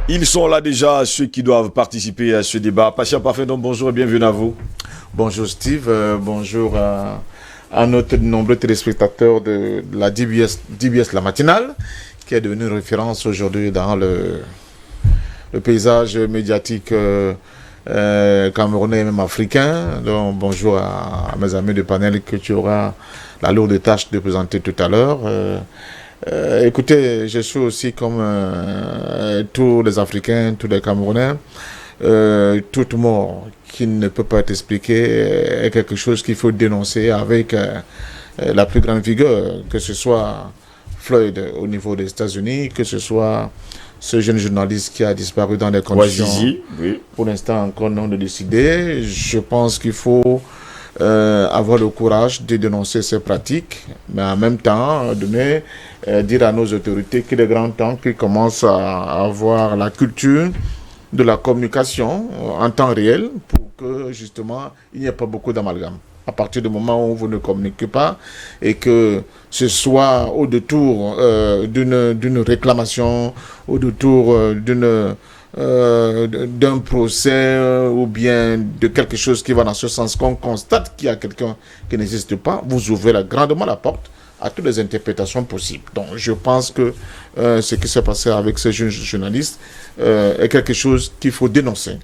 Ils sont là déjà, ceux qui doivent participer à ce débat. Patient Parfait, donc bonjour et bienvenue à vous. Bonjour Steve, bonjour à notre nombreux téléspectateurs de la DBS La Matinale, qui est devenue une référence aujourd'hui dans le paysage médiatique camerounais et même africain. Donc bonjour à mes amis de panel que tu auras la lourde tâche de présenter tout à l'heure. Écoutez, je suis aussi comme tous les Africains, tous les Camerounais. Toute mort qui ne peut pas être expliquée est quelque chose qu'il faut dénoncer avec la plus grande vigueur, que ce soit Floyd au niveau des États-Unis, que ce soit ce jeune journaliste qui a disparu dans des conditions, oui, pour l'instant encore non décidées. Je pense qu'il faut avoir le courage de dénoncer ces pratiques, mais en même temps dire à nos autorités qu'il est grand temps qu'ils commencent à avoir la culture de la communication en temps réel pour que justement il n'y ait pas beaucoup d'amalgame. À partir du moment où vous ne communiquez pas et que ce soit au détour d'une réclamation, au détour d'un procès ou bien de quelque chose qui va dans ce sens, qu'on constate qu'il y a quelqu'un qui n'existe pas, vous ouvrez grandement la porte à toutes les interprétations possibles. Donc je pense que ce qui s'est passé avec ces jeunes journalistes est quelque chose qu'il faut dénoncer,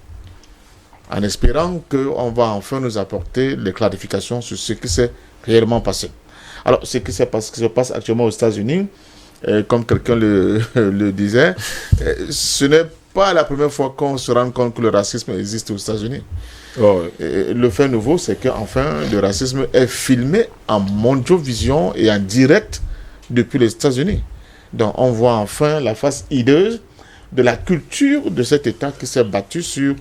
en espérant qu'on va enfin nous apporter les clarifications sur ce qui s'est réellement passé. Alors, ce qui se passe actuellement aux États-Unis, comme quelqu'un le disait, ce n'est pas la première fois qu'on se rend compte que le racisme existe aux États-Unis. Oh, Le fait nouveau, c'est qu'enfin, le racisme est filmé en mondiovision et en direct depuis les États-Unis. Donc, on voit enfin la face hideuse de la culture de cet État qui s'est battu sur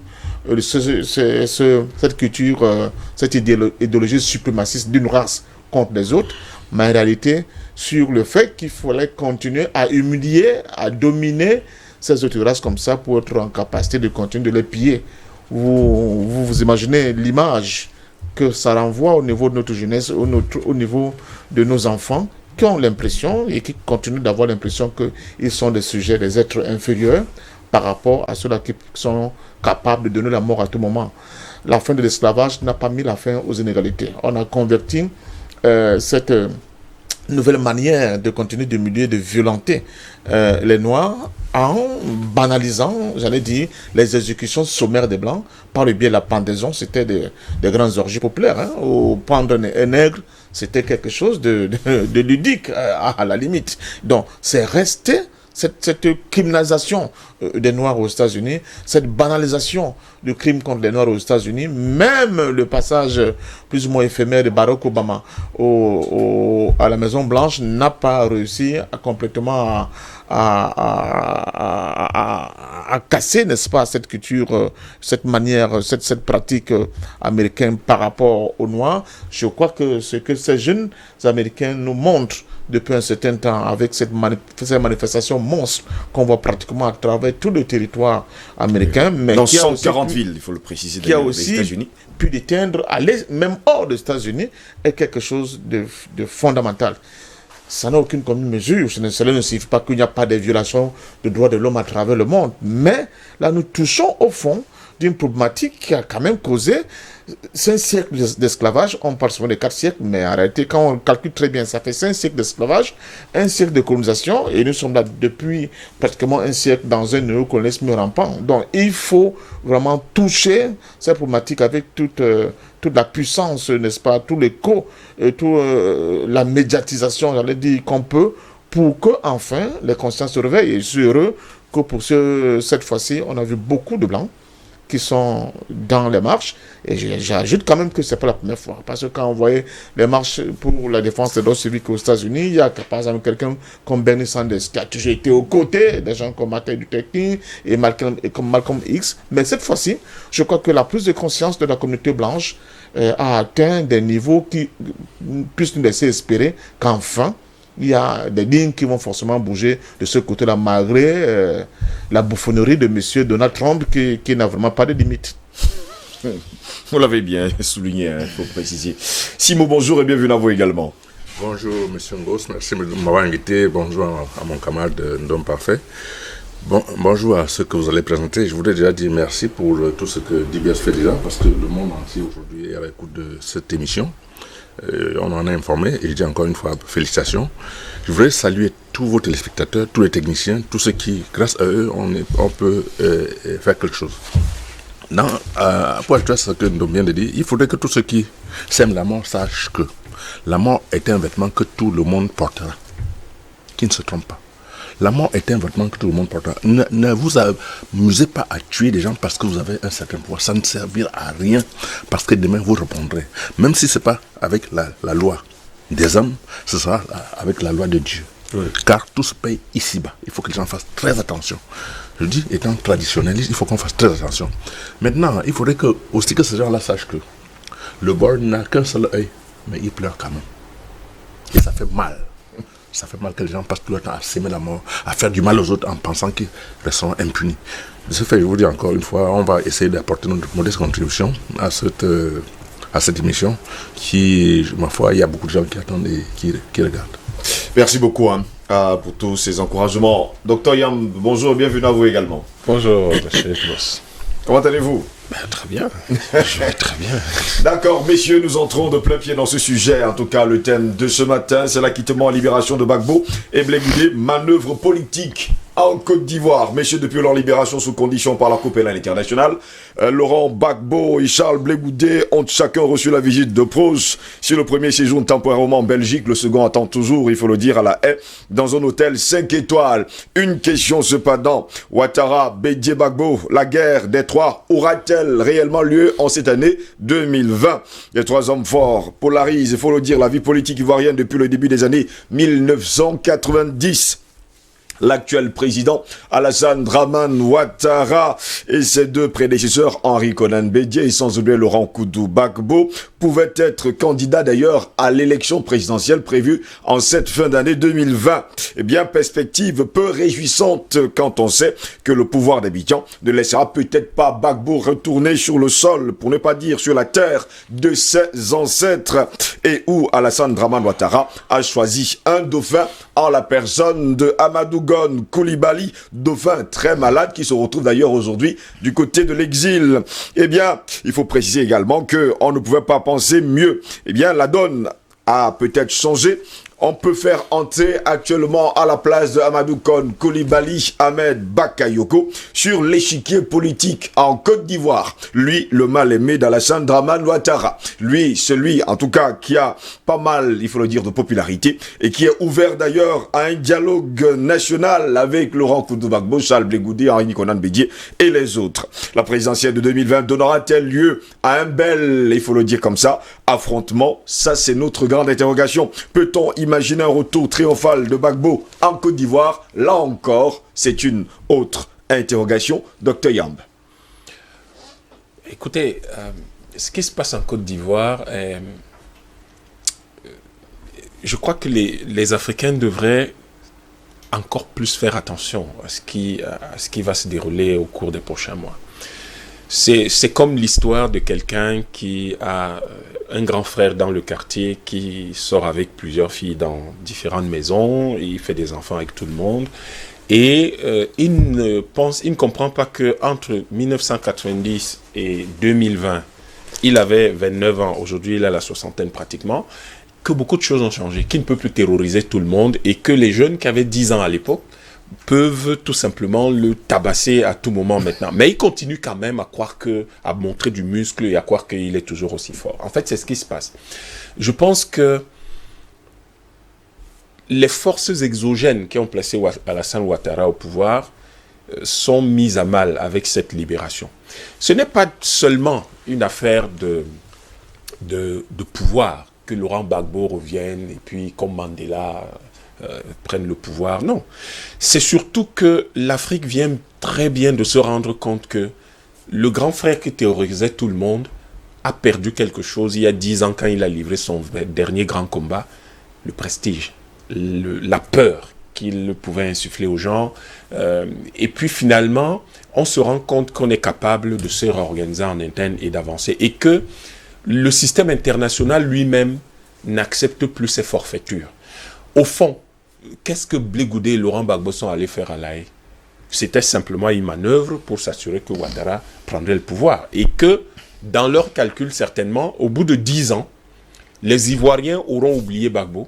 cette culture, cette idéologie suprémaciste d'une race contre les autres, mais en réalité, sur le fait qu'il fallait continuer à humilier, à dominer ces autres races comme ça pour être en capacité de continuer de les piller. Vous imaginez l'image que ça renvoie au niveau de notre jeunesse, au niveau de nos enfants, qui ont l'impression et qui continuent d'avoir l'impression qu'ils sont des sujets, des êtres inférieurs par rapport à ceux-là qui sont capables de donner la mort à tout moment. La fin de l'esclavage n'a pas mis la fin aux inégalités. On a converti cette nouvelle manière de continuer d'humilier, de violenter les Noirs en banalisant, j'allais dire, les exécutions sommaires des Blancs par le biais de la pendaison. C'était des grandes orgies populaires. Au pendre un nègre, c'était quelque chose de ludique à la limite. Donc, c'est resté cette criminalisation des Noirs aux États-Unis, cette banalisation du crime contre les Noirs aux États-Unis, même le passage plus ou moins éphémère de Barack Obama à la Maison-Blanche n'a pas réussi à complètement à casser, n'est-ce pas, cette culture, cette manière, cette pratique américaine par rapport aux Noirs. Je crois que ce que ces jeunes Américains nous montrent depuis un certain temps, avec ces manifestations monstres qu'on voit pratiquement à travers tout le territoire américain. Mais dans 140 villes, il faut le préciser, qui a aussi pu déteindre, même hors des États-Unis, est quelque chose de fondamental. Ça n'a aucune commune mesure. Cela ne signifie pas qu'il n'y a pas de violations de droits de l'homme à travers le monde. Mais là, nous touchons au fond d'une problématique qui a quand même causé 5 siècles d'esclavage. On parle souvent de 4 siècles, mais en réalité, quand on calcule très bien, ça fait 5 siècles d'esclavage, 1 siècle de colonisation, et nous sommes là depuis pratiquement 1 siècle dans un néocolonialisme rampant. Donc, il faut vraiment toucher cette problématique avec toute la puissance, n'est-ce pas, tout l'écho, toute la médiatisation, j'allais dire, qu'on peut, pour que enfin les consciences se réveillent. Et je suis heureux que pour cette fois-ci, on a vu beaucoup de Blancs qui sont dans les marches, et j'ajoute quand même que c'est pas la première fois, parce que quand on voyait les marches pour la défense des droits civiques aux États-Unis, il y a par exemple quelqu'un comme Bernie Sanders qui a toujours été aux côtés des gens comme Martin Luther King et comme Malcolm X, mais cette fois-ci, je crois que la prise de conscience de la communauté blanche a atteint des niveaux qui puissent nous laisser espérer qu'enfin il y a des lignes qui vont forcément bouger de ce côté-là, malgré la bouffonnerie de M. Donald Trump qui n'a vraiment pas de limite. Vous l'avez bien souligné, il faut préciser. Simo, bonjour et bienvenue à vous également. Bonjour M. Ngos, merci de m'avoir invité. Bonjour à mon camarade Ndom Parfait. Bonjour à ceux que vous allez présenter. Je voudrais déjà dire merci pour tout ce que DBS fait déjà, parce que le monde entier aujourd'hui est à l'écoute de cette émission. On en a informé et je dis encore une fois félicitations. Je voudrais saluer tous vos téléspectateurs, tous les techniciens, tous ceux qui, grâce à eux, on peut faire quelque chose. Pour ajouter ce que nous vient de dire, il faudrait que tous ceux qui sèment la mort sachent que la mort est un vêtement que tout le monde portera, qui ne se trompe pas. La mort est un vêtement que tout le monde portera. Ne vous amusez pas à tuer des gens parce que vous avez un certain pouvoir. Ça ne servira à rien parce que demain vous répondrez. Même si ce n'est pas avec la loi des hommes, ce sera avec la loi de Dieu. Oui. Car tout se paye ici-bas. Il faut que les gens fassent très attention. Je dis, étant traditionnaliste, il faut qu'on fasse très attention. Maintenant, il faudrait aussi que ces gens-là sachent que le bord n'a qu'un seul œil, mais il pleure quand même. Et ça fait mal. Ça fait mal que les gens passent tout le temps à s'aimer la mort, à faire du mal aux autres en pensant qu'ils resteront impunis. De ce fait, je vous dis encore une fois, on va essayer d'apporter notre modeste contribution à cette émission qui, ma foi, il y a beaucoup de gens qui attendent et qui regardent. Merci beaucoup pour tous ces encouragements. Docteur Yamb, bonjour et bienvenue à vous également. Bonjour, monsieur Boss. Comment allez-vous? Très bien, je vais très bien. D'accord, messieurs, nous entrons de plein pied dans ce sujet. En tout cas, le thème de ce matin, c'est l'acquittement et libération de Gbagbo et Blé Goudé, manœuvre politique en Côte d'Ivoire. Messieurs, depuis leur libération sous condition par la Cour pénale internationale, Laurent Gbagbo et Charles Blé Goudé ont chacun reçu la visite de Pros. Si le premier séjourne temporairement en Belgique, le second attend toujours, il faut le dire, à La Haye, dans un hôtel 5 étoiles. Une question cependant, Ouattara, Bédié Gbagbo, la guerre des trois aura-t-elle réellement lieu en cette année 2020? Les trois hommes forts polarisent, il faut le dire, la vie politique ivoirienne depuis le début des années 1990. L'actuel président Alassane Dramane Ouattara et ses deux prédécesseurs Henri Konan Bédié et sans oublier Laurent Koudou Gbagbo pouvaient être candidats d'ailleurs à l'élection présidentielle prévue en cette fin d'année 2020. Eh bien, perspective peu réjouissante quand on sait que le pouvoir d'Abidjan ne laissera peut-être pas Gbagbo retourner sur le sol, pour ne pas dire sur la terre de ses ancêtres, et où Alassane Dramane Ouattara a choisi un dauphin en la personne de Amadou Coulibaly, dauphin très malade qui se retrouve d'ailleurs aujourd'hui du côté de l'exil. Eh bien, il faut préciser également qu'on ne pouvait pas penser mieux. Eh bien, la donne a peut-être changé. On peut faire entrer actuellement à la place de Amadou Coulibaly Ahmed Bakayoko sur l'échiquier politique en Côte d'Ivoire. Lui, le mal-aimé d'Alassane Dramane Ouattara. Lui, celui en tout cas qui a pas mal, il faut le dire, de popularité et qui est ouvert d'ailleurs à un dialogue national avec Laurent Koudou Gbagbo, Charles Blé Goudé, Henri Konan Bédié et les autres. La présidentielle de 2020 donnera-t-elle lieu à un bel, il faut le dire comme ça, affrontement? Ça, c'est notre grande interrogation. Peut-on imaginer un retour triomphal de Gbagbo en Côte d'Ivoire? Là encore, c'est une autre interrogation. Dr Yamb. Écoutez, ce qui se passe en Côte d'Ivoire, je crois que les Africains devraient encore plus faire attention à ce qui va se dérouler au cours des prochains mois. C'est comme l'histoire de quelqu'un qui a un grand frère dans le quartier qui sort avec plusieurs filles dans différentes maisons, et il fait des enfants avec tout le monde, et il ne comprend pas que entre 1990 et 2020, il avait 29 ans, aujourd'hui il a la soixantaine pratiquement, que beaucoup de choses ont changé, qu'il ne peut plus terroriser tout le monde, et que les jeunes qui avaient 10 ans à l'époque peuvent tout simplement le tabasser à tout moment maintenant. Mais il continue quand même à montrer du muscle et à croire qu'il est toujours aussi fort. En fait, c'est ce qui se passe. Je pense que les forces exogènes qui ont placé Alassane Ouattara au pouvoir sont mises à mal avec cette libération. Ce n'est pas seulement une affaire de pouvoir, que Laurent Gbagbo revienne et puis comme Mandela prennent le pouvoir. Non. C'est surtout que l'Afrique vient très bien de se rendre compte que le grand frère qui terrorisait tout le monde a perdu quelque chose il y a 10 ans quand il a livré son dernier grand combat, le prestige, la peur qu'il pouvait insuffler aux gens. Et puis finalement, on se rend compte qu'on est capable de se réorganiser en interne et d'avancer. Et que le système international lui-même n'accepte plus ces forfaitures. Au fond, qu'est-ce que Blé Goudé et Laurent Gbagbo sont allés faire à La Haye? C'était simplement une manœuvre pour s'assurer que Ouattara prendrait le pouvoir. Et que, dans leur calcul, certainement, au bout de 10 ans, les Ivoiriens auront oublié Gbagbo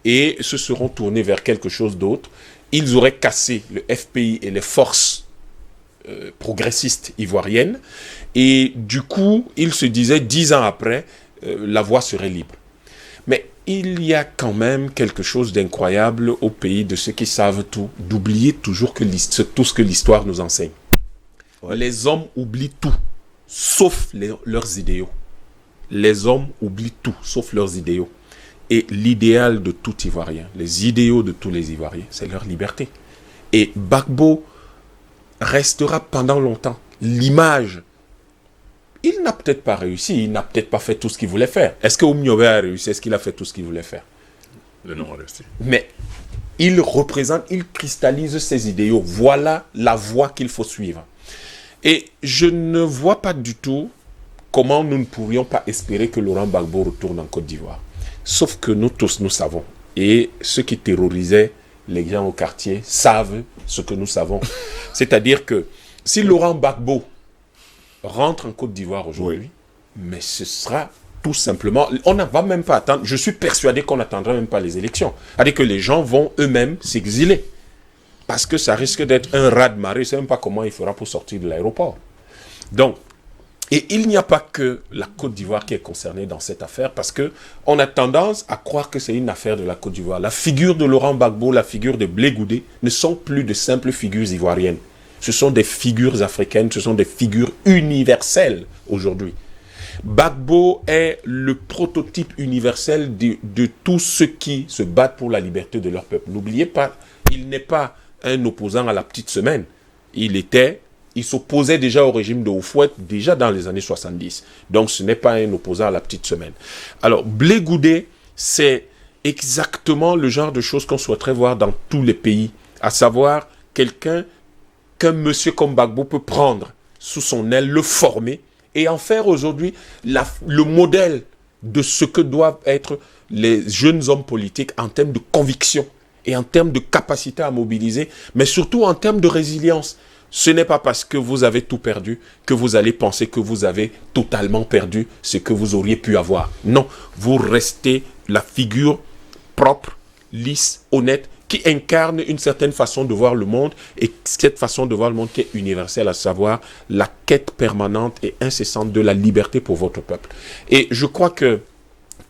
et se seront tournés vers quelque chose d'autre. Ils auraient cassé le FPI et les forces progressistes ivoiriennes. Et du coup, ils se disaient, 10 ans après, la voie serait libre. Mais il y a quand même quelque chose d'incroyable au pays de ceux qui savent tout, d'oublier toujours tout ce que l'histoire nous enseigne. Ouais. Les hommes oublient tout, sauf leurs idéaux. Les hommes oublient tout, sauf leurs idéaux. Et l'idéal de tout Ivoirien, les idéaux de tous les Ivoiriens, c'est leur liberté. Et Gbagbo restera pendant longtemps l'image. Il n'a peut-être pas réussi, il n'a peut-être pas fait tout ce qu'il voulait faire. Est-ce que Oumniobé a réussi? Est-ce qu'il a fait tout ce qu'il voulait faire? Le nom est resté. Mais il représente, il cristallise ses idéaux. Voilà la voie qu'il faut suivre. Et je ne vois pas du tout comment nous ne pourrions pas espérer que Laurent Gbagbo retourne en Côte d'Ivoire. Sauf que nous tous, nous savons. Et ceux qui terrorisaient les gens au quartier savent ce que nous savons. C'est-à-dire que si Laurent Gbagbo rentre en Côte d'Ivoire aujourd'hui, mais ce sera tout simplement... On ne va même pas attendre... Je suis persuadé qu'on n'attendra même pas les élections. C'est-à-dire que les gens vont eux-mêmes s'exiler. Parce que ça risque d'être un raz-de-marée. Je ne sais même pas comment il fera pour sortir de l'aéroport. Donc, et il n'y a pas que la Côte d'Ivoire qui est concernée dans cette affaire, parce qu'on a tendance à croire que c'est une affaire de la Côte d'Ivoire. La figure de Laurent Gbagbo, la figure de Blé Goudé ne sont plus de simples figures ivoiriennes. Ce sont des figures africaines, ce sont des figures universelles aujourd'hui. Gbagbo est le prototype universel de tous ceux qui se battent pour la liberté de leur peuple. N'oubliez pas, il n'est pas un opposant à la petite semaine. Il s'opposait déjà au régime de Houphouët, déjà dans les années 70. Donc ce n'est pas un opposant à la petite semaine. Alors, Blé Goudé, c'est exactement le genre de choses qu'on souhaiterait voir dans tous les pays, à savoir quelqu'un qu'un monsieur comme Gbagbo peut prendre sous son aile, le former et en faire aujourd'hui le modèle de ce que doivent être les jeunes hommes politiques en termes de conviction et en termes de capacité à mobiliser, mais surtout en termes de résilience. Ce n'est pas parce que vous avez tout perdu que vous allez penser que vous avez totalement perdu ce que vous auriez pu avoir. Non, vous restez la figure propre, lisse, honnête, qui incarne une certaine façon de voir le monde, et cette façon de voir le monde qui est universelle, à savoir la quête permanente et incessante de la liberté pour votre peuple. Et je crois que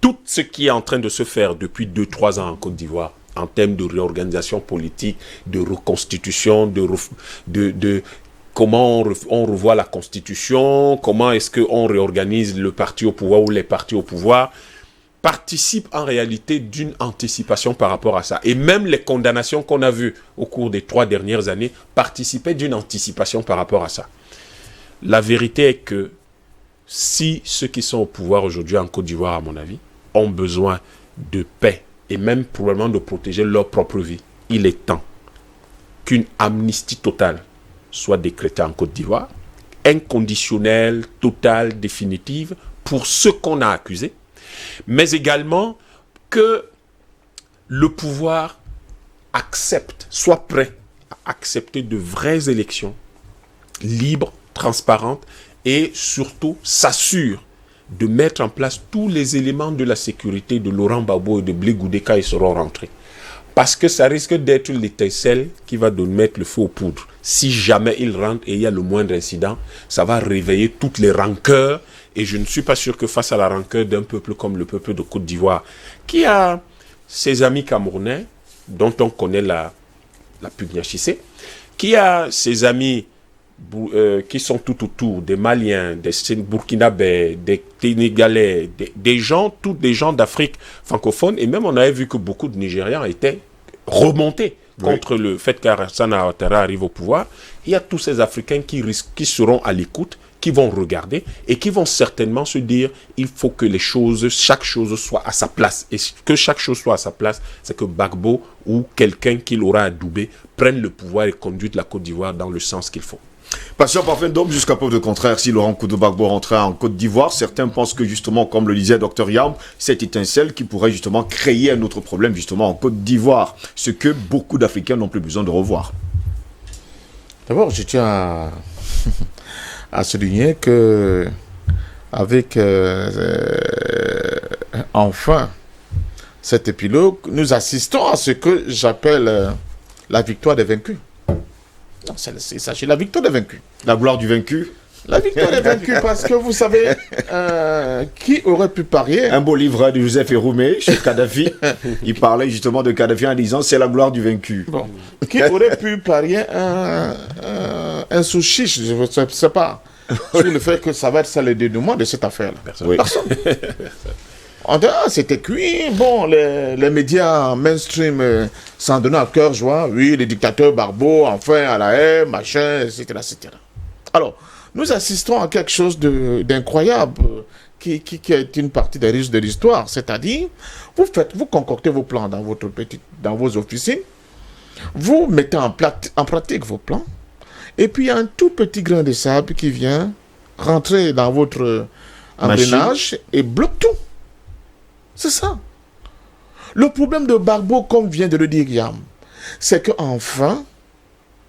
tout ce qui est en train de se faire depuis 2-3 ans en Côte d'Ivoire, en termes de réorganisation politique, de reconstitution, de comment on revoit la Constitution, comment est-ce qu'on réorganise le parti au pouvoir ou les partis au pouvoir, participe en réalité d'une anticipation par rapport à ça. Et même les condamnations qu'on a vues au cours des 3 dernières années participaient d'une anticipation par rapport à ça. La vérité est que si ceux qui sont au pouvoir aujourd'hui en Côte d'Ivoire, à mon avis, ont besoin de paix et même probablement de protéger leur propre vie, il est temps qu'une amnistie totale soit décrétée en Côte d'Ivoire, inconditionnelle, totale, définitive, pour ceux qu'on a accusés, mais également que le pouvoir accepte, soit prêt à accepter de vraies élections libres, transparentes, et surtout s'assure de mettre en place tous les éléments de la sécurité de Laurent Gbagbo et de Blé Goudé quand ils seront rentrés. Parce que ça risque d'être l'étincelle qui va mettre le feu aux poudres. Si jamais ils rentrent et il y a le moindre incident, ça va réveiller toutes les rancœurs. Et je ne suis pas sûr que face à la rancœur d'un peuple comme le peuple de Côte d'Ivoire, qui a ses amis camerounais, dont on connaît la pugnacité, qui a ses amis qui sont tout autour, des Maliens, des Burkinabés, des Sénégalais, des gens, tous des gens d'Afrique francophone, et même on avait vu que beaucoup de Nigérians étaient remontés contre le fait qu'Alassane Ouattara arrive au pouvoir. Il y a tous ces Africains qui seront à l'écoute, qui vont regarder et qui vont certainement se dire il faut que chaque chose soit à sa place. Et que chaque chose soit à sa place, c'est que Gbagbo ou quelqu'un qui l'aura adoubé prenne le pouvoir et conduise la Côte d'Ivoire dans le sens qu'il faut. Patient parfait d'homme jusqu'à preuve de contraire. Si Laurent Gbagbo rentrait en Côte d'Ivoire, certains pensent que justement, comme le disait Dr Yam, cette étincelle qui pourrait justement créer un autre problème justement en Côte d'Ivoire, ce que beaucoup d'Africains n'ont plus besoin de revoir. D'abord, je tiens à souligner que avec enfin cet épilogue, nous assistons à ce que j'appelle la victoire des vaincus. Non, c'est ça, c'est la victoire des vaincus. La gloire du vaincu. La victoire des vaincus, parce que vous savez, qui aurait pu parier? Un beau livre de Joseph Eroumé chez Kadhafi. Il parlait justement de Kadhafi en disant c'est la gloire du vaincu. Bon. Qui aurait pu parier un sous-chiche, je ne sais pas, sur le fait que ça va être ça le dénouement de cette affaire-là? Oui. Personne. On dit, c'était cuit. Bon, les médias mainstream s'en donnaient à cœur joie. Oui, les dictateurs Barbeau, enfin, à la haie, machin, etc., etc. Alors, nous assistons à quelque chose d'incroyable qui est une partie des risques de l'histoire. C'est-à-dire, vous concoctez vos plans dans vos officines, vous mettez en pratique vos plans, et puis il y a un tout petit grain de sable qui vient rentrer dans votre engrenage et bloque tout. C'est ça. Le problème de Barbeau, comme vient de le dire Guillaume, c'est qu'enfin,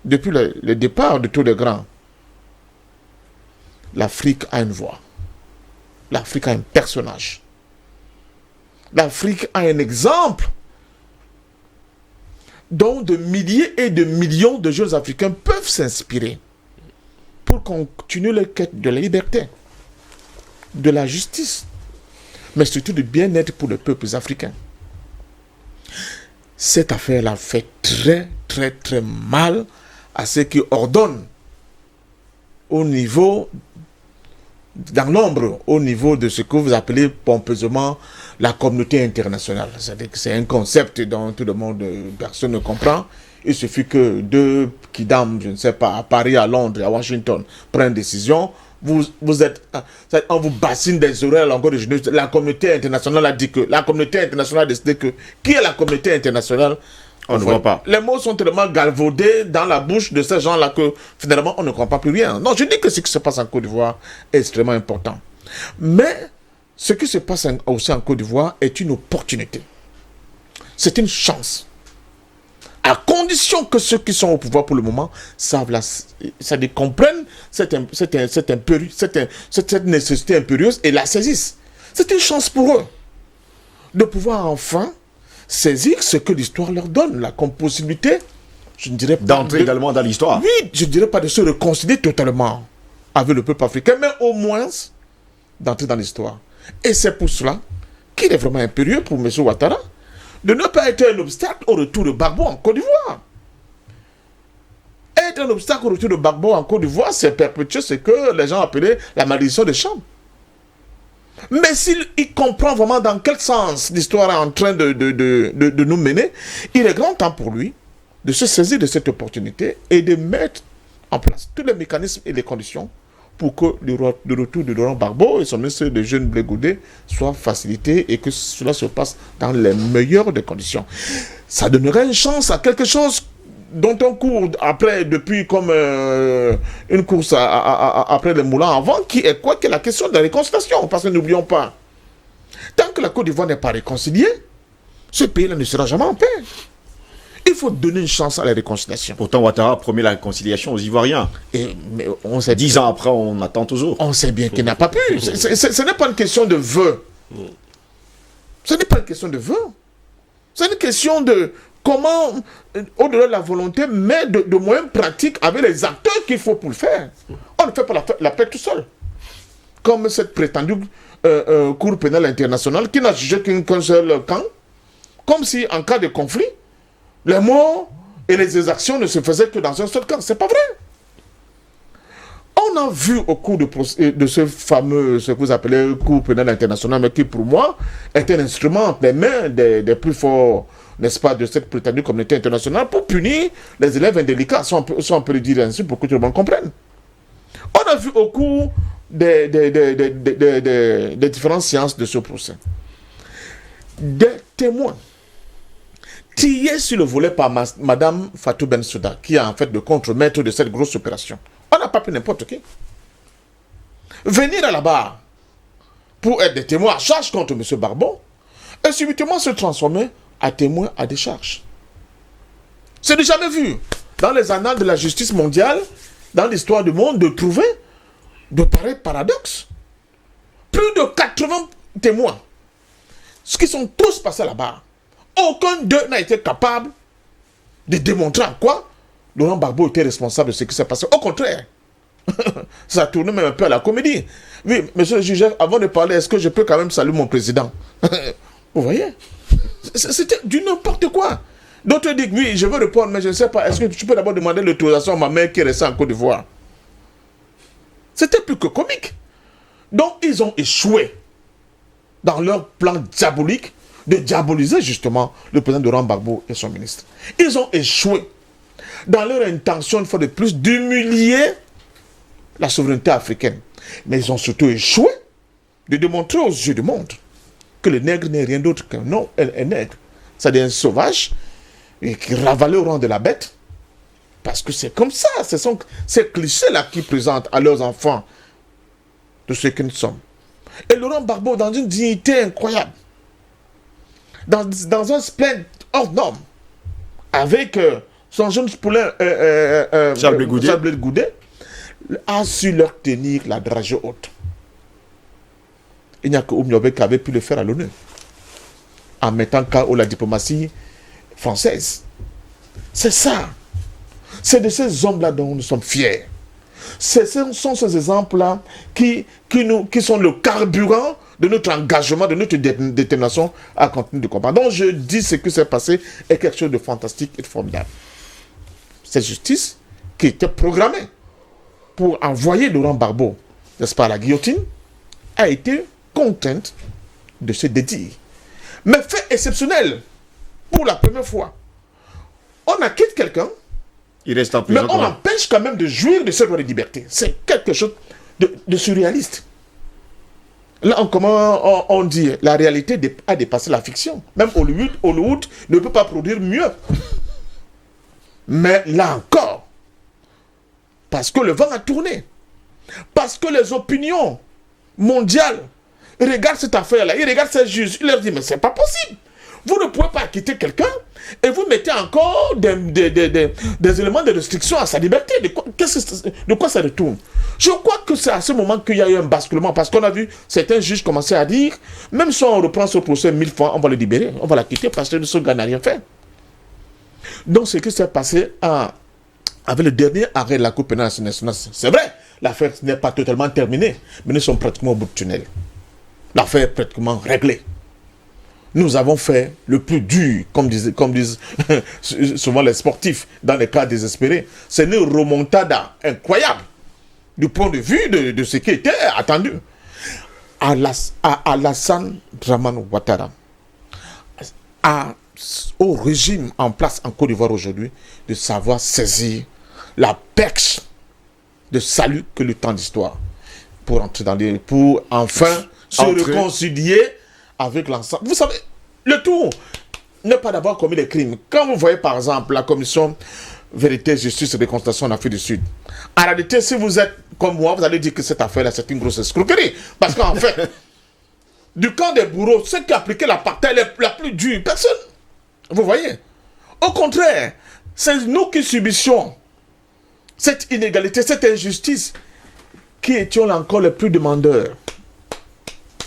depuis le départ de tous les grands, l'Afrique a une voix. L'Afrique a un personnage. L'Afrique a un exemple dont de milliers et de millions de jeunes Africains peuvent s'inspirer pour continuer leur quête de la liberté, de la justice, mais surtout du bien-être pour les peuples africains. Cette affaire-là fait très, très, très mal à ceux qui ordonnent au niveau, dans l'ombre, au niveau de ce que vous appelez pompeusement la communauté internationale. C'est-à-dire que c'est un concept dont tout le monde, personne ne comprend. Il suffit que deux kidam, je ne sais pas, à Paris, à Londres, à Washington, prennent décision. Vous êtes, on vous bassine des oreilles à longueur de journée. La communauté internationale a dit que, la communauté internationale a décidé que, qui est la communauté internationale? On ne voit pas. Les mots sont tellement galvaudés dans la bouche de ces gens-là que finalement on ne comprend plus rien. Non, je dis que ce qui se passe en Côte d'Ivoire est extrêmement important. Mais ce qui se passe aussi en Côte d'Ivoire est une opportunité. C'est une chance. À condition que ceux qui sont au pouvoir pour le moment comprennent cette nécessité impérieuse et la saisissent. C'est une chance pour eux de pouvoir enfin saisir ce que l'histoire leur donne, la comme possibilité, je ne dirais pas d'entrer également dans l'histoire. Oui, je ne dirais pas de se réconcilier totalement avec le peuple africain, mais au moins d'entrer dans l'histoire. Et c'est pour cela qu'il est vraiment impérieux pour M. Ouattara de ne pas être un obstacle au retour de Gbagbo en Côte d'Ivoire. Être un obstacle au retour de Gbagbo en Côte d'Ivoire, c'est perpétuer ce que les gens appelaient la malédiction des chambres. Mais s'il comprend vraiment dans quel sens l'histoire est en train de nous mener, il est grand temps pour lui de se saisir de cette opportunité et de mettre en place tous les mécanismes et les conditions pour que le retour de Laurent Gbagbo et son ministre de Jeunes Blé Goudé soit facilité et que cela se passe dans les meilleures des conditions. Ça donnerait une chance à quelque chose dont on court après, depuis comme une course après les moulins avant, qui est quoi? Qui est la question de la réconciliation. Parce que n'oublions pas, tant que la Côte d'Ivoire n'est pas réconciliée, ce pays-là ne sera jamais en paix. Il faut donner une chance à la réconciliation. Pourtant, Ouattara promet la réconciliation aux Ivoiriens. Mais on sait 10 ans après, on attend toujours. On sait bien qu'il n'a pas pu. Ce n'est pas une question de vœu. Ce n'est pas une question de vœu. C'est une question de comment, au-delà de la volonté, mais de moyens pratiques avec les acteurs qu'il faut pour le faire. On ne fait pas la paix tout seul. Comme cette prétendue Cour pénale internationale qui n'a jugé qu'un seul camp. Comme si, en cas de conflit, les morts et les exactions ne se faisaient que dans un seul camp. C'est pas vrai. On a vu au cours de ce fameux, ce que vous appelez Cour pénale internationale, mais qui pour moi est un instrument entre les mains des plus forts, n'est-ce pas, de cette prétendue communauté internationale pour punir les élèves indélicats, si on peut le dire ainsi, pour que tout le monde comprenne. On a vu au cours des différentes séances de ce procès des témoins tirés sur le volet par Madame Fatou Bensouda, qui est en fait le contre-maître de cette grosse opération. On n'a pas pu n'importe qui venir à la barre pour être des témoins à charge contre M. Gbagbo et subitement se transformer à témoin à décharge. C'est du jamais vu. dans les annales de la justice mondiale, dans l'histoire du monde, de trouver de pareils paradoxes. Plus de 80 témoins, ce qui sont tous passés là-bas. Aucun d'eux n'a été capable de démontrer en quoi Laurent Gbagbo était responsable de ce qui s'est passé. Au contraire, ça tourne même un peu à la comédie. Oui, monsieur le juge, avant de parler, est-ce que je peux quand même saluer mon président? Vous voyez? C'était du n'importe quoi. D'autres disent, oui, je veux répondre, mais je ne sais pas. Est-ce que tu peux d'abord demander l'autorisation à ma mère qui est restée en Côte d'Ivoire? C'était plus que comique. Donc, ils ont échoué dans leur plan diabolique de diaboliser justement le président Laurent Gbagbo et son ministre. Ils ont échoué dans leur intention, une fois de plus, d'humilier la souveraineté africaine. Mais ils ont surtout échoué de démontrer aux yeux du monde que le nègre n'est rien d'autre qu'un nègre. C'est-à-dire un sauvage et qui ravalait au rang de la bête. Parce que c'est comme ça, ce sont ces clichés-là qui présentent à leurs enfants de ce que nous sommes. Et Laurent Gbagbo, dans une dignité incroyable, dans un splendide hors norme, avec son jeune poulain Charles Blé Goudet, a su leur tenir la dragée haute. Il n'y a que Oumniobé qui avait pu le faire à l'ONU, en mettant KO la diplomatie française. C'est ça. C'est de ces hommes-là dont nous sommes fiers. Ce sont ces exemples-là qui sont le carburant de notre engagement, de notre détermination à continuer de combattre. Donc je dis ce qui s'est passé est quelque chose de fantastique et de formidable. Cette justice qui était programmée pour envoyer Laurent Gbagbo, n'est-ce pas, à la guillotine, a été contrainte de se dédier. Mais fait exceptionnel, pour la première fois, on acquitte quelqu'un, il reste en mais prison. on empêche quand même de jouir de ce droit de liberté. C'est quelque chose de surréaliste. Là, on dit, la réalité a dépassé la fiction. Même Hollywood ne peut pas produire mieux. Mais là encore, parce que le vent a tourné, parce que les opinions mondiales regardent cette affaire-là, ils regardent ces juges, ils leur disent, mais c'est pas possible. Vous ne pouvez pas acquitter quelqu'un et vous mettez encore des éléments de restriction à sa liberté. De quoi ça retourne? Je crois que c'est à ce moment qu'il y a eu un basculement, parce qu'on a vu certains juges commencer à dire, même si on reprend ce procès 1000 fois, on va le libérer, on va l'acquitter parce que ce gars n'a rien fait. Donc ce qui s'est passé avec le dernier arrêt de la Cour pénale internationale, c'est vrai, l'affaire n'est pas totalement terminée, mais nous sommes pratiquement au bout du tunnel. L'affaire est pratiquement réglée. Nous avons fait le plus dur, comme disent souvent les sportifs, dans les cas désespérés. C'est une remontada incroyable, du point de vue de ce qui était attendu. Alassane Dramane Ouattara, au régime en place en Côte d'Ivoire aujourd'hui, de savoir saisir la perche de salut que le temps d'histoire pour enfin se réconcilier avec l'ensemble. Vous savez, le tout n'est pas d'avoir commis des crimes. Quand vous voyez par exemple la commission Vérité, Justice et Réconciliation en Afrique du Sud, en réalité, si vous êtes comme moi, vous allez dire que cette affaire-là, c'est une grosse escroquerie. Parce qu'en fait, du camp des bourreaux, ceux qui appliquaient l'apartheid la plus dure, personne. Vous voyez? Au contraire, c'est nous qui subissions cette inégalité, cette injustice, qui étions encore les plus demandeurs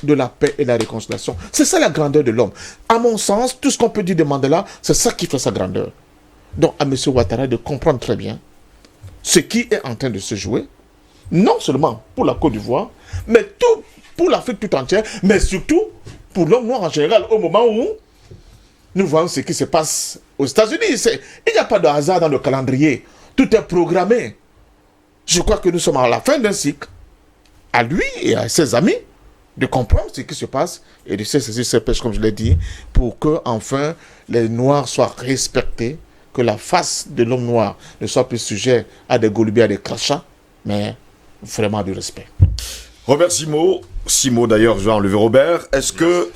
de la paix et de la réconciliation. C'est ça la grandeur de l'homme. À mon sens, tout ce qu'on peut dire de Mandela, c'est ça qui fait sa grandeur. Donc à M. Ouattara de comprendre très bien ce qui est en train de se jouer, non seulement pour la Côte d'Ivoire, mais tout pour l'Afrique tout entière, mais surtout pour l'homme noir en général, au moment où nous voyons ce qui se passe aux États-Unis. Il n'y a pas de hasard dans le calendrier. Tout est programmé. Je crois que nous sommes à la fin d'un cycle, à lui et à ses amis, de comprendre ce qui se passe et de se saisir ses pêches, comme je l'ai dit, pour que enfin les Noirs soient respectés, que la face de l'homme noir ne soit plus sujet à des gouloubiers, à des crachats, mais vraiment du respect. Robert Simo d'ailleurs, je vais enlever Robert. Est-ce que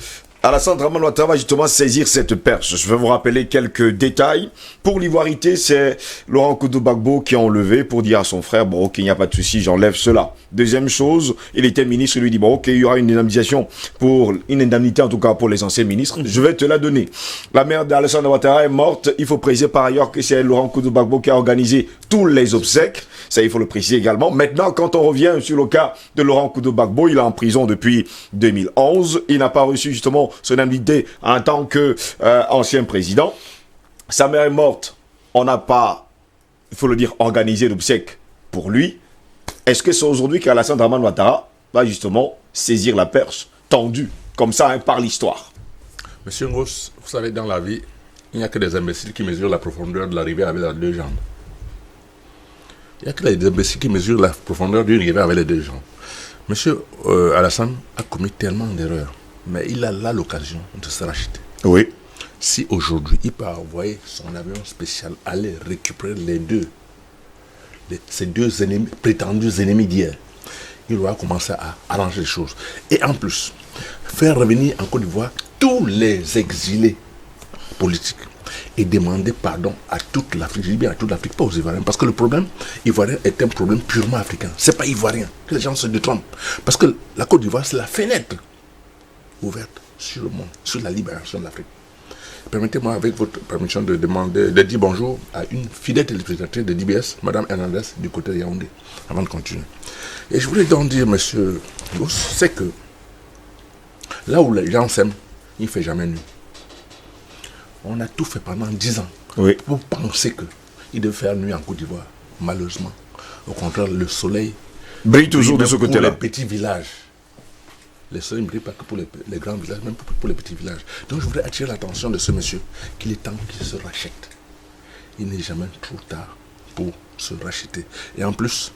Alassane Dramane Ouattara va justement saisir cette perche. Je vais vous rappeler quelques détails. Pour l'ivoirité, c'est Laurent Gbagbo qui a enlevé pour dire à son frère, bon ok, il n'y a pas de souci, j'enlève cela. Deuxième chose, il était ministre, il lui dit, bon ok, il y aura une indemnité en tout cas pour les anciens ministres, je vais te la donner. La mère d'Alassane Ouattara est morte, il faut préciser par ailleurs que c'est Laurent Gbagbo qui a organisé tous les obsèques, ça il faut le préciser également. Maintenant, quand on revient sur le cas de Laurent Gbagbo, il est en prison depuis 2011, il n'a pas reçu justement son indemnité en tant qu'ancien président. Sa mère est morte, on n'a pas, il faut le dire, organisé l'obsèque pour lui. Est-ce que c'est aujourd'hui qu'Alassane Dramane Ouattara va justement saisir la perche tendue, comme ça, par l'histoire? Monsieur Ngoss, vous savez, dans la vie, il n'y a que des imbéciles qui mesurent la profondeur de la rivière avec les deux jambes. Il n'y a que les imbéciles qui mesurent la profondeur d'une rivière avec les deux jambes. Monsieur Alassane a commis tellement d'erreurs, mais il a là l'occasion de se racheter. Oui. Si aujourd'hui, il peut envoyer son avion spécial aller récupérer ces deux ennemis, prétendus ennemis d'hier, il doit commencer à arranger les choses. Et en plus, faire revenir en Côte d'Ivoire tous les exilés politiques et demander pardon à toute l'Afrique. Je dis bien à toute l'Afrique, pas aux Ivoiriens. Parce que le problème ivoirien est un problème purement africain. Ce n'est pas ivoirien que les gens se détrompent. Parce que la Côte d'Ivoire, c'est la fenêtre ouverte sur le monde, sur la libération de l'Afrique. Permettez-moi, avec votre permission, de dire bonjour à une fidèle téléspectatrice de DBS, Mme Hernandez, du côté de Yaoundé, avant de continuer. Et je voulais donc dire, monsieur Goss, c'est que là où les gens s'aiment, il ne fait jamais nuit. On a tout fait pendant 10 ans pour penser qu'il devait faire nuit en Côte d'Ivoire. Malheureusement, au contraire, le soleil brille toujours de ce côté-là. Pour les petits villages. Le soleil ne brille pas que pour les grands villages, même pour les petits villages. Donc je voudrais attirer l'attention de ce monsieur qu'il est temps qu'il se rachète. Il n'est jamais trop tard pour se racheter. Et en plus,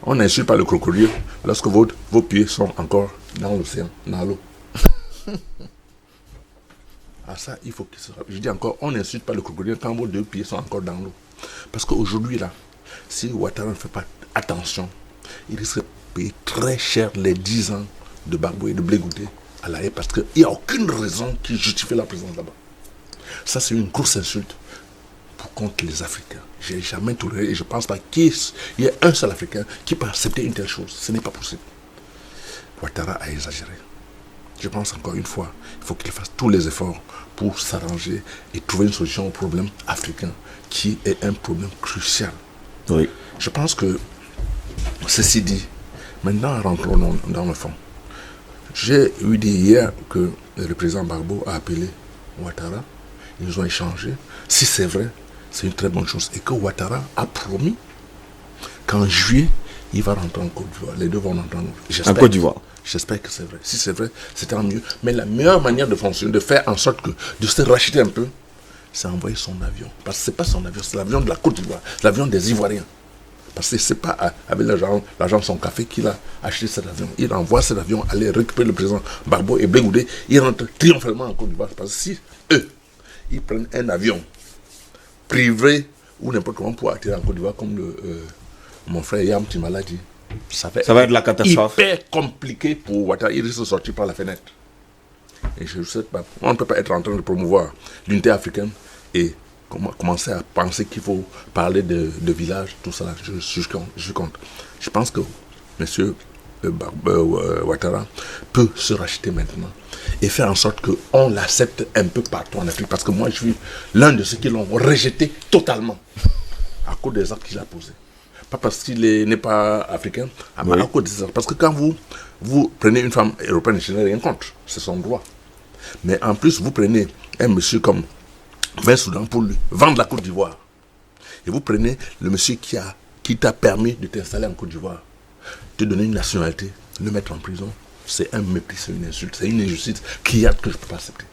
on n'insulte pas le crocodile lorsque vos pieds sont encore dans l'océan, dans l'eau. Ah ça, il faut qu'il se rappelle. Je dis encore, on n'insulte pas le crocodile quand vos deux pieds sont encore dans l'eau. Parce qu'aujourd'hui, là, si Ouattara ne fait pas attention, il risque de payer très cher les 10 ans de Gbagbo et de Blé Goudé à La Haye, parce qu'il n'y a aucune raison qui justifie la présence là-bas. Ça, c'est une grosse insulte contre les Africains. Je n'ai jamais toléré et je ne pense pas qu'il y ait un seul Africain qui peut accepter une telle chose. Ce n'est pas possible. Ouattara a exagéré. Je pense encore une fois, il faut qu'il fasse tous les efforts pour s'arranger et trouver une solution au problème africain qui est un problème crucial. Oui. Je pense que, ceci dit, maintenant rentrons dans le fond. J'ai eu dit hier que le président Gbagbo a appelé Ouattara, ils ont échangé. Si c'est vrai, c'est une très bonne chose. Et que Ouattara a promis qu'en juillet, il va rentrer en Côte d'Ivoire. Les deux vont rentrer en Côte d'Ivoire. J'espère que c'est vrai. Si c'est vrai, c'est tant mieux. Mais la meilleure manière de fonctionner, de faire en sorte de se racheter un peu, c'est envoyer son avion. Parce que ce n'est pas son avion, c'est l'avion de la Côte d'Ivoire, l'avion des Ivoiriens. Parce que ce n'est pas avec l'argent de son café qu'il a acheté cet avion. Il envoie cet avion aller récupérer le président Gbagbo et Blé Goudé. Il rentre triomphalement en Côte d'Ivoire. Parce que si eux, ils prennent un avion privé ou n'importe comment pour atterrir en Côte d'Ivoire, comme mon frère Yam Timala dit, ça va être la catastrophe. Hyper compliqué pour Ouattara. Il risque de sortir par la fenêtre. Et je ne sais pas. On ne peut pas être en train de promouvoir l'unité africaine et commencer à penser qu'il faut parler de village, tout ça. Je suis contre. Je pense que M. Ouattara peut se racheter maintenant et faire en sorte qu'on l'accepte un peu partout en Afrique. Parce que moi, je suis l'un de ceux qui l'ont rejeté totalement à cause des actes qu'il a posés. Pas parce qu'il n'est pas africain, mais à cause des actes. Parce que quand vous prenez une femme européenne, je n'ai rien contre, c'est son droit. Mais en plus, vous prenez un monsieur comme Soudan pour lui vendre la Côte d'Ivoire. Et vous prenez le monsieur qui t'a permis de t'installer en Côte d'Ivoire, te donner une nationalité, le mettre en prison. C'est un mépris, c'est une insulte, c'est une injustice criarde que je ne peux pas accepter.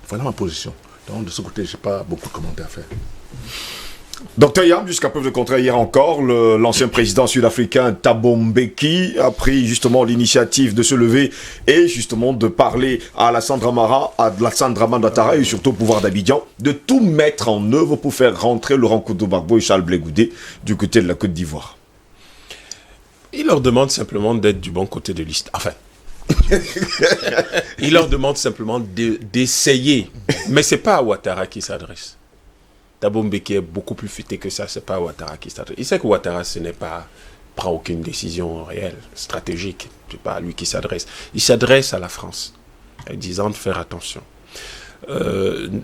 Voilà ma position. Donc de ce côté, je n'ai pas beaucoup de commentaires à faire. Docteur Yam, jusqu'à preuve de contraire, hier encore, l'ancien président sud-africain Thabo Mbeki a pris justement l'initiative de se lever et justement de parler à Alassane Dramane Ouattara et surtout au pouvoir d'Abidjan de tout mettre en œuvre pour faire rentrer Laurent Gbagbo et Charles Blé Goudé du côté de la Côte d'Ivoire. Il leur demande simplement d'être du bon côté de l'histoire. Enfin, Il leur demande simplement d'essayer. Mais ce n'est pas à Ouattara qui s'adresse. Thabo Mbeki est beaucoup plus futé que ça, ce n'est pas à Ouattara qui s'adresse. Il sait que Ouattara, prend aucune décision réelle, stratégique. Ce n'est pas à lui qui s'adresse. Il s'adresse à la France, en disant de faire attention.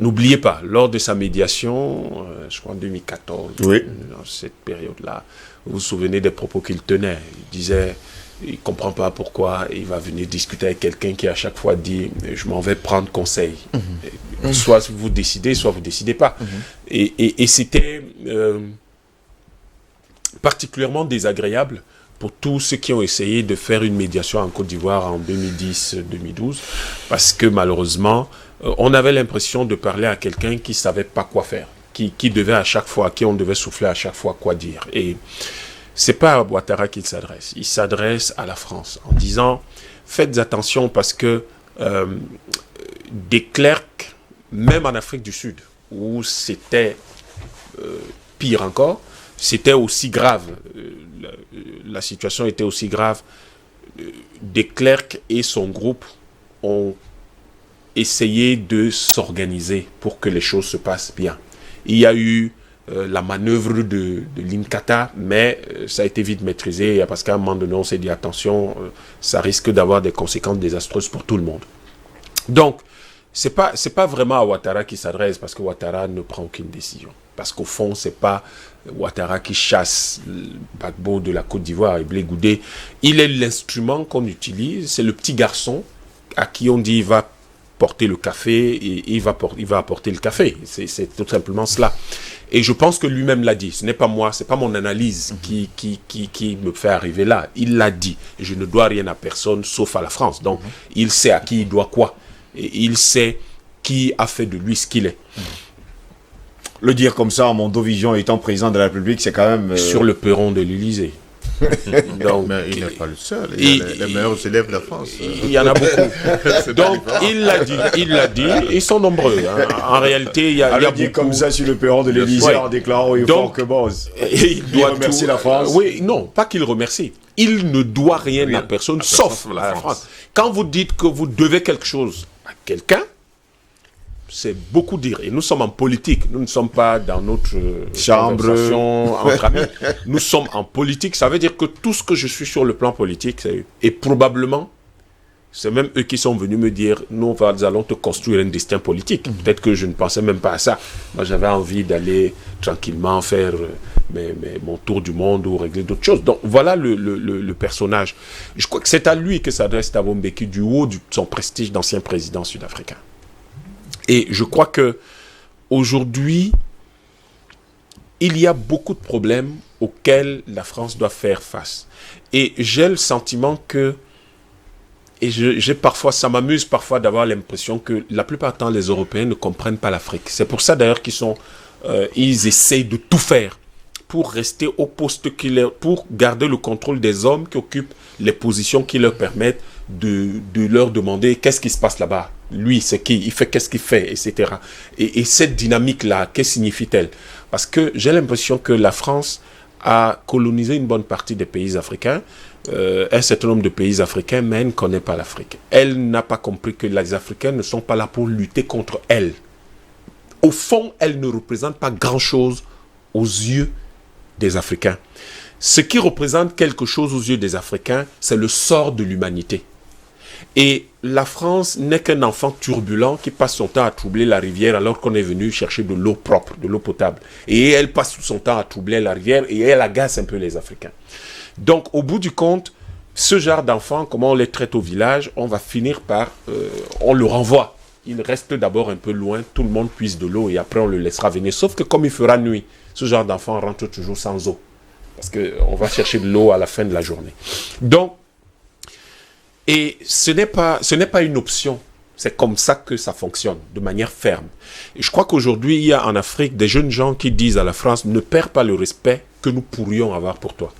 N'oubliez pas, lors de sa médiation, je crois en 2014, oui, dans cette période-là, vous vous souvenez des propos qu'il tenait. Il disait, il ne comprend pas pourquoi il va venir discuter avec quelqu'un qui à chaque fois dit « je m'en vais prendre conseil ». Soit vous décidez, soit vous ne décidez pas. Et c'était particulièrement désagréable pour tous ceux qui ont essayé de faire une médiation en Côte d'Ivoire en 2010-2012, parce que malheureusement, on avait l'impression de parler à quelqu'un qui ne savait pas quoi faire, qui devait à chaque fois, à qui on devait souffler à chaque fois quoi dire. Et ce n'est pas à Ouattara qu'il s'adresse, il s'adresse à la France en disant « faites attention parce que des clercs, même en Afrique du Sud, où c'était pire encore, c'était aussi grave, la situation était aussi grave, de Klerk et son groupe ont essayé de s'organiser pour que les choses se passent bien. Il y a eu la manœuvre de l'INCATA, mais ça a été vite maîtrisé parce qu'à un moment donné, on s'est dit attention, ça risque d'avoir des conséquences désastreuses pour tout le monde. Donc, c'est pas vraiment à Ouattara qui s'adresse parce que Ouattara ne prend aucune décision. Parce qu'au fond, c'est pas Ouattara qui chasse Gbagbo de la Côte d'Ivoire et Blé Goudé. Il est l'instrument qu'on utilise, c'est le petit garçon à qui on dit il va porter le café et il va apporter le café. C'est tout simplement cela. Et je pense que lui-même l'a dit. Ce n'est pas moi, c'est pas mon analyse qui me fait arriver là. Il l'a dit. Je ne dois rien à personne sauf à la France. Donc, il sait à qui il doit quoi. Et il sait qui a fait de lui ce qu'il est. Le dire comme ça, Mondo Vision étant président de la République, c'est quand même... Sur le perron de l'Élysée. Donc, mais il n'est pas le seul. Il y a les meilleurs élèves de la France. Il y en a beaucoup. Donc, il l'a dit, ils sont nombreux. Hein. En réalité, il y a dit comme ça sur le perron de l'Élysée en déclarant il fort que Boz. Il doit remercier la France. Oui, non, pas qu'il remercie. Il ne doit rien à personne, sauf la France. Quand vous dites que vous devez quelque chose à quelqu'un, c'est beaucoup dire. Et nous sommes en politique. Nous ne sommes pas dans notre conversation entre amis. Nous sommes en politique. Ça veut dire que tout ce que je suis sur le plan politique, c'est eux. Et probablement, c'est même eux qui sont venus me dire « Nous allons te construire un destin politique. Peut-être que je ne pensais même pas à ça. Moi, j'avais envie d'aller tranquillement faire mon tour du monde ou régler d'autres choses. Donc, voilà le personnage. Je crois que c'est à lui que s'adresse Thabo Mbeki du haut de son prestige d'ancien président sud-africain. Et je crois que aujourd'hui, il y a beaucoup de problèmes auxquels la France doit faire face. Et j'ai le sentiment que, et j'ai parfois, ça m'amuse parfois d'avoir l'impression que la plupart du temps, les Européens ne comprennent pas l'Afrique. C'est pour ça d'ailleurs ils essayent de tout faire pour rester au poste pour garder le contrôle des hommes qui occupent les positions qui leur permettent de leur demander qu'est-ce qui se passe là-bas. Lui, c'est qui, il fait qu'est-ce qu'il fait, etc. Et cette dynamique-là, qu'est-ce signifie-t-elle? Parce que j'ai l'impression que la France a colonisé une bonne partie des pays africains, un certain nombre de pays africains, mais elle ne connaît pas l'Afrique. Elle n'a pas compris que les Africains ne sont pas là pour lutter contre elle. Au fond, elle ne représente pas grand-chose aux yeux des Africains. Ce qui représente quelque chose aux yeux des Africains, c'est le sort de l'humanité. Et la France n'est qu'un enfant turbulent qui passe son temps à troubler la rivière alors qu'on est venu chercher de l'eau propre, de l'eau potable. Et elle passe son temps à troubler la rivière et elle agace un peu les Africains. Donc, au bout du compte, ce genre d'enfants, comment on les traite au village, on va finir par... on le renvoie. Il reste d'abord un peu loin, tout le monde puise de l'eau et après on le laissera venir. Sauf que comme il fera nuit, ce genre d'enfant rentre toujours sans eau. Parce qu'on va chercher de l'eau à la fin de la journée. Donc, et ce n'est pas une option. C'est comme ça que ça fonctionne, de manière ferme. Et je crois qu'aujourd'hui, il y a en Afrique des jeunes gens qui disent à la France, ne perds pas le respect que nous pourrions avoir pour toi.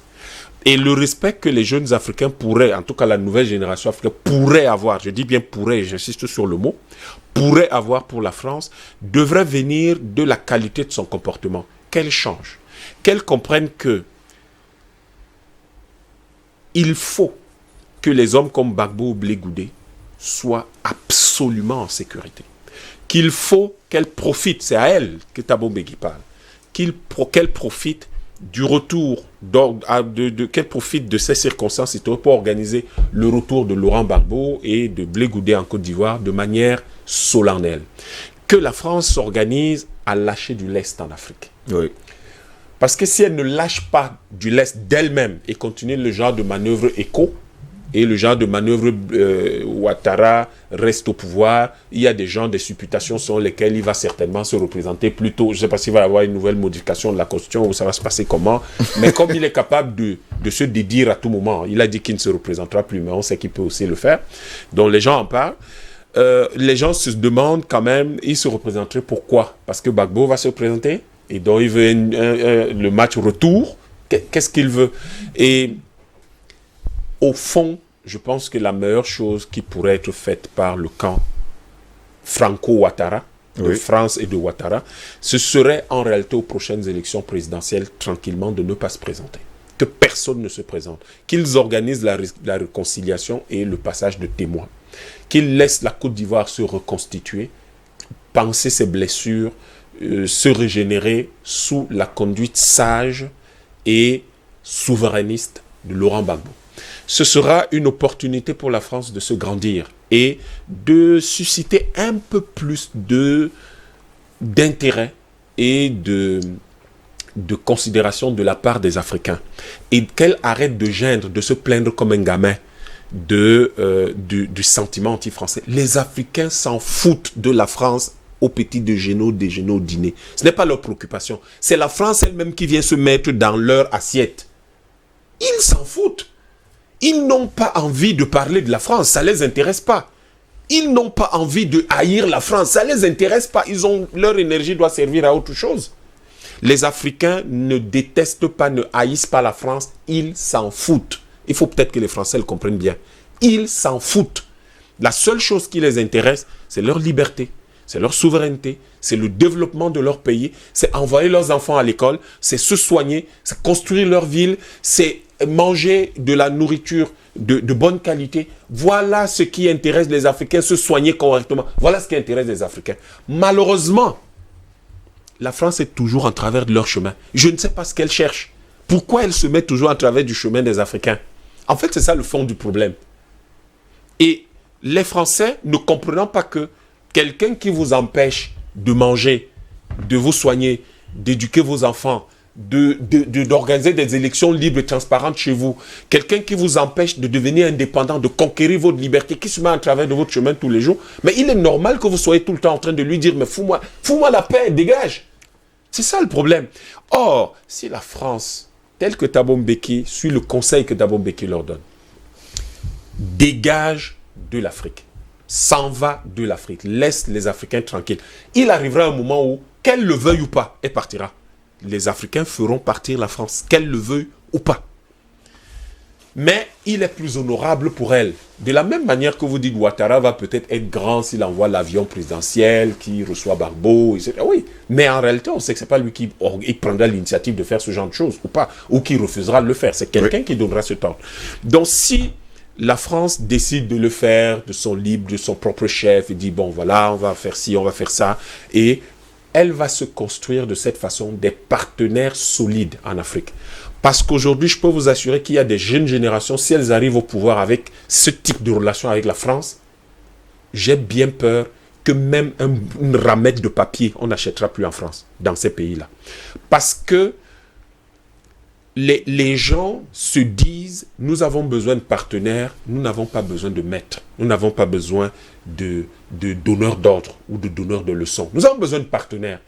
Et le respect que les jeunes Africains pourraient, en tout cas la nouvelle génération africaine, pourrait avoir, je dis bien pourrait, j'insiste sur le mot, pourrait avoir pour la France, devrait venir de la qualité de son comportement. Qu'elle change. Qu'elle comprenne que il faut que les hommes comme Gbagbo ou Blé Goudé soient absolument en sécurité. Qu'il faut qu'elle profite, c'est à elle que Thabo Mbeki parle, qu'elle profite du retour, qu'elle profite de ces circonstances historiques pour organiser le retour de Laurent Gbagbo et de Blé Goudé en Côte d'Ivoire de manière solennelle. Que la France s'organise à lâcher du lest en Afrique. Oui. Parce que si elle ne lâche pas du lest d'elle-même et continue le genre de manœuvre éco, et le genre de manœuvre Ouattara reste au pouvoir, il y a des gens, des supputations sur lesquelles il va certainement se représenter plus tôt. Je ne sais pas s'il va y avoir une nouvelle modification de la Constitution ou ça va se passer comment, mais comme il est capable de se dédire à tout moment, il a dit qu'il ne se représentera plus, mais on sait qu'il peut aussi le faire. Donc les gens en parlent. Les gens se demandent quand même, il se représenterait pourquoi? Parce que Gbagbo va se présenter et donc il veut le match retour. Qu'est-ce qu'il veut? Et au fond, je pense que la meilleure chose qui pourrait être faite par le camp Franco-Ouattara, de France et de Ouattara, ce serait en réalité aux prochaines élections présidentielles tranquillement de ne pas se présenter. Que personne ne se présente. Qu'ils organisent la réconciliation et le passage de témoins. Qu'ils laissent la Côte d'Ivoire se reconstituer, panser ses blessures, se régénérer sous la conduite sage et souverainiste de Laurent Gbagbo. Ce sera une opportunité pour la France de se grandir et de susciter un peu plus d'intérêt et de considération de la part des Africains. Et qu'elle arrête de geindre, de se plaindre comme un gamin du sentiment anti-français. Les Africains s'en foutent de la France au petit déjeuner, au dîner. Ce n'est pas leur préoccupation. C'est la France elle-même qui vient se mettre dans leur assiette. Ils s'en foutent. Ils n'ont pas envie de parler de la France, ça ne les intéresse pas. Ils n'ont pas envie de haïr la France, ça ne les intéresse pas. Leur énergie doit servir à autre chose. Les Africains ne détestent pas, ne haïssent pas la France, ils s'en foutent. Il faut peut-être que les Français le comprennent bien. Ils s'en foutent. La seule chose qui les intéresse, c'est leur liberté, c'est leur souveraineté, c'est le développement de leur pays, c'est envoyer leurs enfants à l'école, c'est se soigner, c'est construire leur ville, c'est manger de la nourriture de bonne qualité. Voilà ce qui intéresse les Africains, se soigner correctement. Voilà ce qui intéresse les Africains. Malheureusement, la France est toujours en travers de leur chemin. Je ne sais pas ce qu'elle cherche. Pourquoi elle se met toujours en travers du chemin des Africains? En fait, c'est ça le fond du problème. Et les Français, ne comprenant pas que quelqu'un qui vous empêche de manger, de vous soigner, d'éduquer vos enfants, d'organiser des élections libres et transparentes chez vous, quelqu'un qui vous empêche de devenir indépendant, de conquérir votre liberté, qui se met en travers de votre chemin tous les jours, mais il est normal que vous soyez tout le temps en train de lui dire « mais fous-moi la paix, dégage !» C'est ça le problème. Or, si la France, telle que Thabo Mbeki, suit le conseil que Thabo Mbeki leur donne, dégage de l'Afrique, s'en va de l'Afrique, laisse les Africains tranquilles, il arrivera un moment où, qu'elle le veuille ou pas, elle partira. Les Africains feront partir la France, qu'elle le veuille ou pas. Mais il est plus honorable pour elle. De la même manière que vous dites, Ouattara va peut-être être grand s'il envoie l'avion présidentiel qui reçoit Gbagbo, etc. Oui, mais en réalité, on sait que ce n'est pas lui qui prendra l'initiative de faire ce genre de choses ou pas, ou qui refusera de le faire. C'est quelqu'un qui donnera ce temps. Donc si la France décide de le faire de son libre, de son propre chef, et dit, bon voilà, on va faire ci, on va faire ça, et elle va se construire de cette façon des partenaires solides en Afrique. Parce qu'aujourd'hui, je peux vous assurer qu'il y a des jeunes générations, si elles arrivent au pouvoir avec ce type de relation avec la France, j'ai bien peur que même une ramette de papier, on n'achètera plus en France, dans ces pays-là. Parce que les gens se disent, nous avons besoin de partenaires, nous n'avons pas besoin de maîtres, nous n'avons pas besoin de donneurs d'ordre ou de donneurs de leçons. Nous avons besoin de partenaires.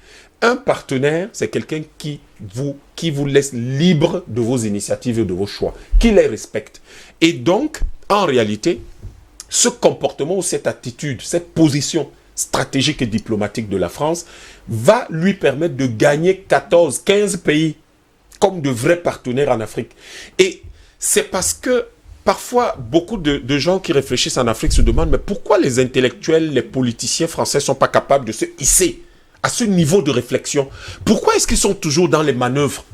Un partenaire, c'est quelqu'un qui vous laisse libre de vos initiatives et de vos choix, qui les respecte. Et donc, en réalité, ce comportement ou cette attitude, cette position stratégique et diplomatique de la France va lui permettre de gagner 14, 15 pays comme de vrais partenaires en Afrique. Et c'est parce que parfois, beaucoup de gens qui réfléchissent en Afrique se demandent, mais pourquoi les intellectuels, les politiciens français ne sont pas capables de se hisser à ce niveau de réflexion? Pourquoi est-ce qu'ils sont toujours dans les manœuvres?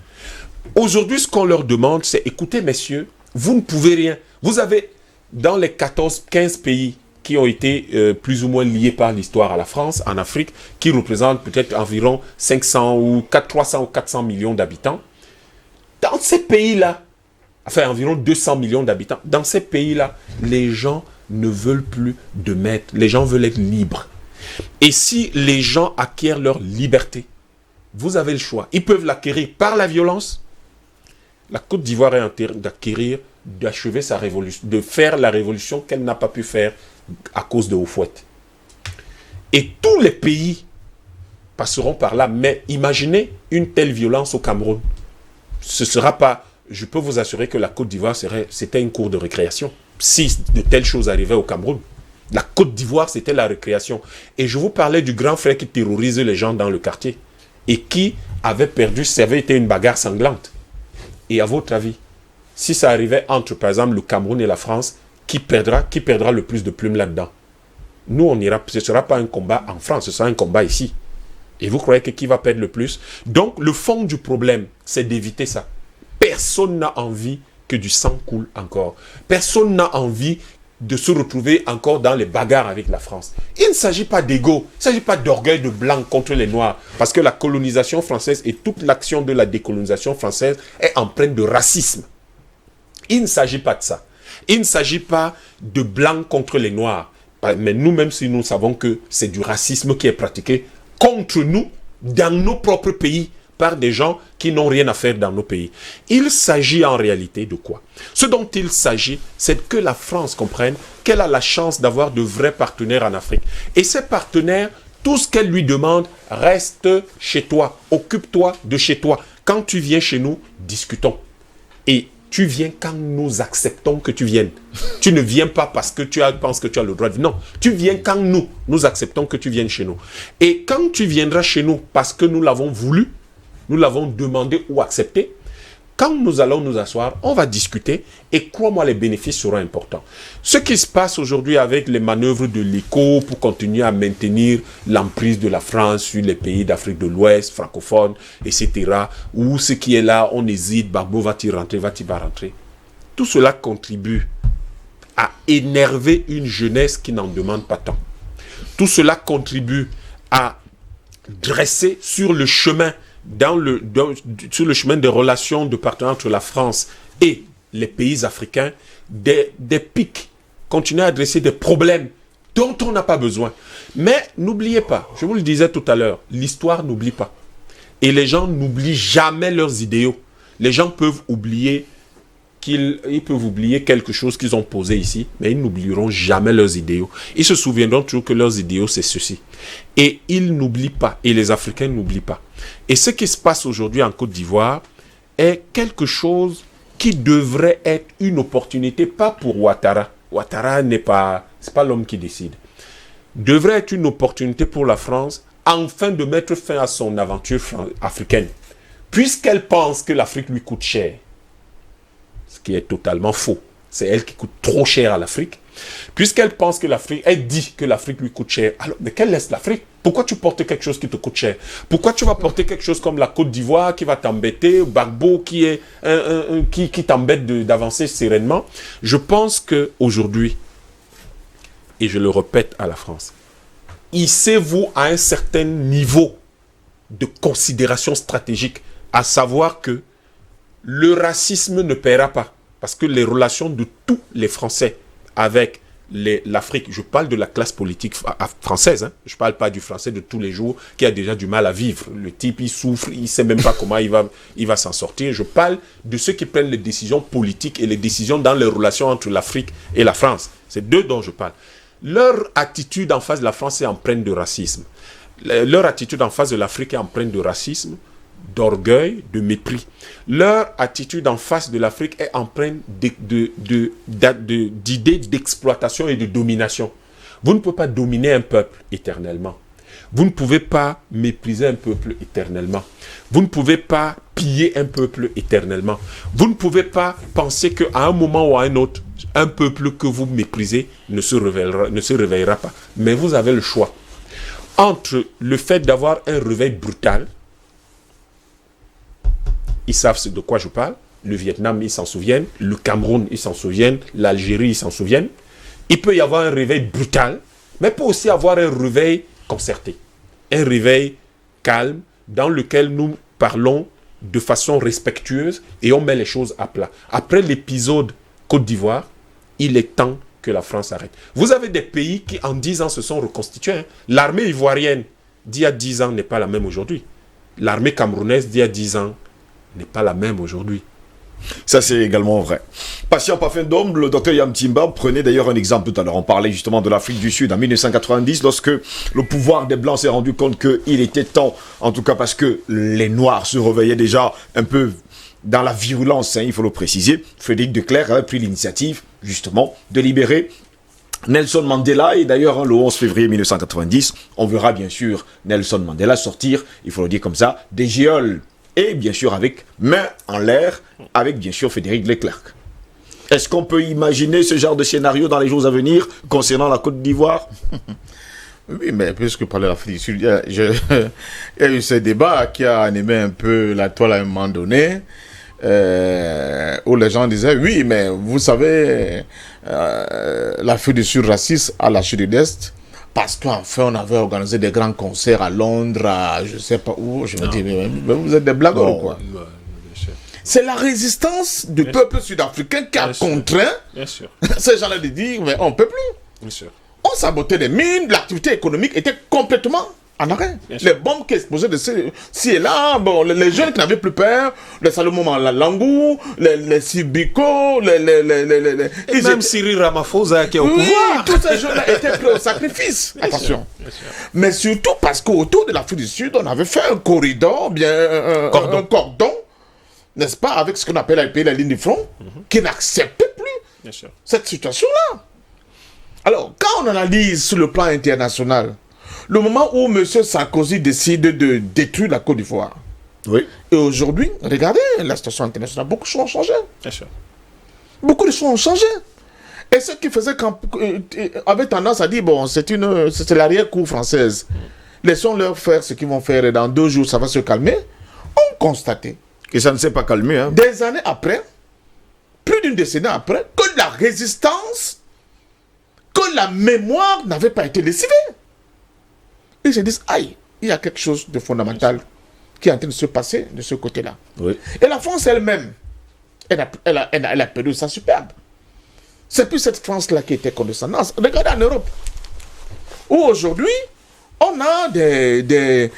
Aujourd'hui, ce qu'on leur demande, c'est, écoutez, messieurs, vous ne pouvez rien. Vous avez dans les 14-15 pays qui ont été plus ou moins liés par l'histoire à la France, en Afrique, qui représentent peut-être environ 500 ou 300 ou 400 millions d'habitants, dans ces pays-là, enfin environ 200 millions d'habitants, dans ces pays-là, les gens ne veulent plus de maître, les gens veulent être libres. Et si les gens acquièrent leur liberté, vous avez le choix. Ils peuvent l'acquérir par la violence. La Côte d'Ivoire est en train d'acquérir, d'achever sa révolution, de faire la révolution qu'elle n'a pas pu faire à cause de Houphouët. Et tous les pays passeront par là. Mais imaginez une telle violence au Cameroun. Ce ne sera pas... Je peux vous assurer que la Côte d'Ivoire c'était une cour de récréation. Si de telles choses arrivaient au Cameroun, la Côte d'Ivoire, c'était la récréation. Et je vous parlais du grand frère qui terrorise les gens dans le quartier et qui avait perdu, ça avait été une bagarre sanglante. Et à votre avis, si ça arrivait entre, par exemple, le Cameroun et la France, qui perdra le plus de plumes là-dedans? Nous, on ira, ce ne sera pas un combat en France, ce sera un combat ici. Et vous croyez que qui va perdre le plus? Donc, le fond du problème, c'est d'éviter ça. Personne n'a envie que du sang coule encore. Personne n'a envie de se retrouver encore dans les bagarres avec la France. Il ne s'agit pas d'ego, il ne s'agit pas d'orgueil de blanc contre les noirs, parce que la colonisation française et toute l'action de la décolonisation française est empreinte de racisme. Il ne s'agit pas de ça. Il ne s'agit pas de blanc contre les noirs, mais nous-mêmes, si nous savons que c'est du racisme qui est pratiqué contre nous, dans nos propres pays, par des gens qui n'ont rien à faire dans nos pays. Il s'agit en réalité de quoi? Ce dont il s'agit, c'est que la France comprenne qu'elle a la chance d'avoir de vrais partenaires en Afrique. Et ces partenaires, tout ce qu'elle lui demande, reste chez toi. Occupe-toi de chez toi. Quand tu viens chez nous, discutons. Et tu viens quand nous acceptons que tu viennes. Tu ne viens pas parce que tu penses que tu as le droit de... Non, tu viens quand nous acceptons que tu viennes chez nous. Et quand tu viendras chez nous parce que nous l'avons voulu, nous l'avons demandé ou accepté, quand nous allons nous asseoir, on va discuter et crois-moi, les bénéfices seront importants. Ce qui se passe aujourd'hui avec les manœuvres de l'ECO pour continuer à maintenir l'emprise de la France sur les pays d'Afrique de l'Ouest, francophones, etc., ou ce qui est là, on hésite, Gbagbo va-t-il rentrer, va-t-il pas rentrer. Tout cela contribue à énerver une jeunesse qui n'en demande pas tant. Tout cela contribue à dresser sur le chemin sur le chemin des relations de partenariat entre la France et les pays africains, des pics, continuer à adresser des problèmes dont on n'a pas besoin. Mais n'oubliez pas, je vous le disais tout à l'heure, l'histoire n'oublie pas. Et les gens n'oublient jamais leurs idéaux. Les gens peuvent oublier ils peuvent oublier quelque chose qu'ils ont posé ici, mais ils n'oublieront jamais leurs idéaux. Ils se souviendront toujours que leurs idéaux, c'est ceci. Et ils n'oublient pas, et les Africains n'oublient pas. Et ce qui se passe aujourd'hui en Côte d'Ivoire est quelque chose qui devrait être une opportunité, pas pour Ouattara. Ouattara c'est pas l'homme qui décide. Devrait être une opportunité pour la France, enfin de mettre fin à son aventure africaine. Puisqu'elle pense que l'Afrique lui coûte cher. Ce qui est totalement faux. C'est elle qui coûte trop cher à l'Afrique. Puisqu'elle pense que l'Afrique, elle dit que l'Afrique lui coûte cher. Alors, mais qu'elle laisse l'Afrique? Pourquoi tu portes quelque chose qui te coûte cher? Pourquoi tu vas porter quelque chose comme la Côte d'Ivoire qui va t'embêter, Gbagbo qui t'embête d'avancer sereinement? Je pense qu'aujourd'hui, et je le répète à la France, hissez-vous à un certain niveau de considération stratégique, à savoir que le racisme ne paiera pas. Parce que les relations de tous les Français avec l'Afrique, je parle de la classe politique française, hein, je ne parle pas du français de tous les jours qui a déjà du mal à vivre. Le type, il souffre, il ne sait même pas comment il va s'en sortir. Je parle de ceux qui prennent les décisions politiques et les décisions dans les relations entre l'Afrique et la France. C'est d'eux dont je parle. Leur attitude en face de la France est empreinte de racisme. Leur attitude en face de l'Afrique est empreinte de racisme, d'orgueil, de mépris. Leur attitude en face de l'Afrique est empreinte d'idées d'exploitation et de domination. Vous ne pouvez pas dominer un peuple éternellement. Vous ne pouvez pas mépriser un peuple éternellement. Vous ne pouvez pas piller un peuple éternellement. Vous ne pouvez pas penser qu'à un moment ou à un autre, un peuple que vous méprisez ne se réveillera pas. Mais vous avez le choix entre le fait d'avoir un réveil brutal, ils savent de quoi je parle, Le Vietnam, ils s'en souviennent. Le Cameroun, ils s'en souviennent. L'Algérie, ils s'en souviennent. Il peut y avoir un réveil brutal, mais il peut aussi avoir un réveil concerté. Un réveil calme, dans lequel nous parlons de façon respectueuse et on met les choses à plat. Après l'épisode Côte d'Ivoire, il est temps que la France arrête. Vous avez des pays qui, en 10 ans, se sont reconstitués. Hein. L'armée ivoirienne d'il y a 10 ans n'est pas la même aujourd'hui. L'armée camerounaise d'il y a 10 ans n'est pas la même aujourd'hui. Ça, c'est également vrai. Patient pas fin d'homme, le docteur Yamtimba prenait d'ailleurs un exemple tout à l'heure. On parlait justement de l'Afrique du Sud en 1990, lorsque le pouvoir des Blancs s'est rendu compte qu'il était temps, en tout cas parce que les Noirs se réveillaient déjà un peu dans la virulence, hein, il faut le préciser. Frédéric de Klerk avait pris l'initiative, justement, de libérer Nelson Mandela. Et d'ailleurs, hein, le 11 février 1990, on verra bien sûr Nelson Mandela sortir, il faut le dire comme ça, des geôles. Et bien sûr avec main en l'air, avec bien sûr Frédéric de Klerk. Est-ce qu'on peut imaginer ce genre de scénario dans les jours à venir concernant la Côte d'Ivoire? Oui, mais puisque parler de l'Afrique du Sud, il y a eu ce débat qui a animé un peu la toile à un moment donné, où les gens disaient, oui, mais vous savez, l'Afrique du Sud raciste à la Chine d'Est, parce qu'enfin, on avait organisé des grands concerts à Londres, à je ne sais pas où. Je me dis, mais vous êtes des blagueurs ou quoi? C'est la résistance du peuple sud-africain qui a contraint ces gens-là de dire, mais on ne peut plus. Bien sûr. On sabotait les mines, l'activité économique était complètement en arrêt. Les bombes qui explosaient de ci et là, bon, les jeunes qui n'avaient plus peur, les Salomon Langou, les Sibiko, et même Cyril Ramaphosa qui est au pouvoir. Tous ces jeunes-là étaient pris au sacrifice. Attention. Bien sûr. Mais surtout parce qu'autour de l'Afrique du Sud, on avait fait un corridor, un cordon, n'est-ce pas, avec ce qu'on appelle la ligne du front, qui n'acceptait plus cette situation-là. Alors, quand on analyse sur le plan international, le moment où M. Sarkozy décide de détruire la Côte d'Ivoire, oui. Et aujourd'hui, regardez la situation internationale, beaucoup de choses ont changé. Bien sûr. Beaucoup de choses ont changé. Et ceux qui faisaient avaient tendance à dire, bon, c'est l'arrière-cour française. Laissons-leur faire ce qu'ils vont faire et dans 2 jours, ça va se calmer. On constatait. Et ça ne s'est pas calmé. Hein. Des années après, plus d'une décennie après, que la résistance, que la mémoire n'avait pas été lessivée. Ils se disent, aïe, il y a quelque chose de fondamental qui est en train de se passer de ce côté-là. Oui. Et la France elle-même, elle a perdu sa superbe. C'est plus cette France-là qui était condescendante. Regardez en Europe, où aujourd'hui, on a des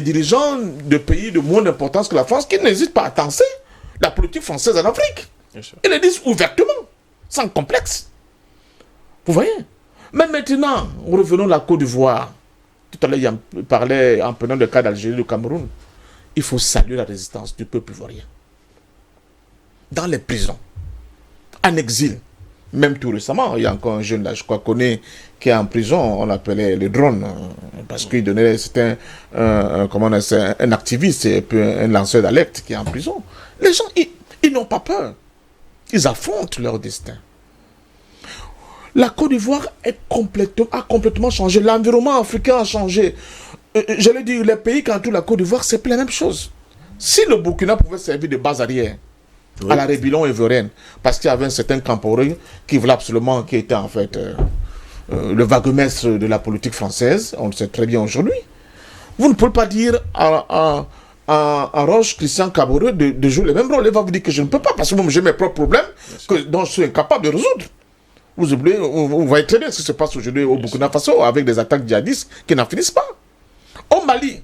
dirigeants de pays de moins d'importance que la France qui n'hésitent pas à tenser la politique française en Afrique. Ils le disent ouvertement, sans complexe. Vous voyez? Mais maintenant, revenons à la Côte d'Ivoire. Tout à l'heure, il parlait en prenant le cas d'Algérie et du Cameroun. Il faut saluer la résistance du peuple ivoirien. Dans les prisons, en exil. Même tout récemment, il y a encore un jeune là, je crois, connaît, qui est en prison, on l'appelait le drone, parce qu'il donnait, c'était un activiste, un lanceur d'alerte qui est en prison. Les gens, ils n'ont pas peur. Ils affrontent leur destin. La Côte d'Ivoire a complètement changé. L'environnement africain a changé. J'allais dire, les pays qui entourent la Côte d'Ivoire, c'est la même chose. Si le Burkina pouvait servir de base arrière à la rébellion ivoirienne, parce qu'il y avait un certain Camporé qui voulait absolument, qui était en fait le vaguemestre de la politique française, on le sait très bien aujourd'hui. Vous ne pouvez pas dire à Roche Christian Caboret de jouer le même rôle. Il va vous dire que je ne peux pas, parce que moi j'ai mes propres problèmes dont je suis incapable de résoudre. Vous oubliez, vous voyez très bien ce qui se passe aujourd'hui au Burkina Faso avec des attaques djihadistes qui n'en finissent pas. Au Mali,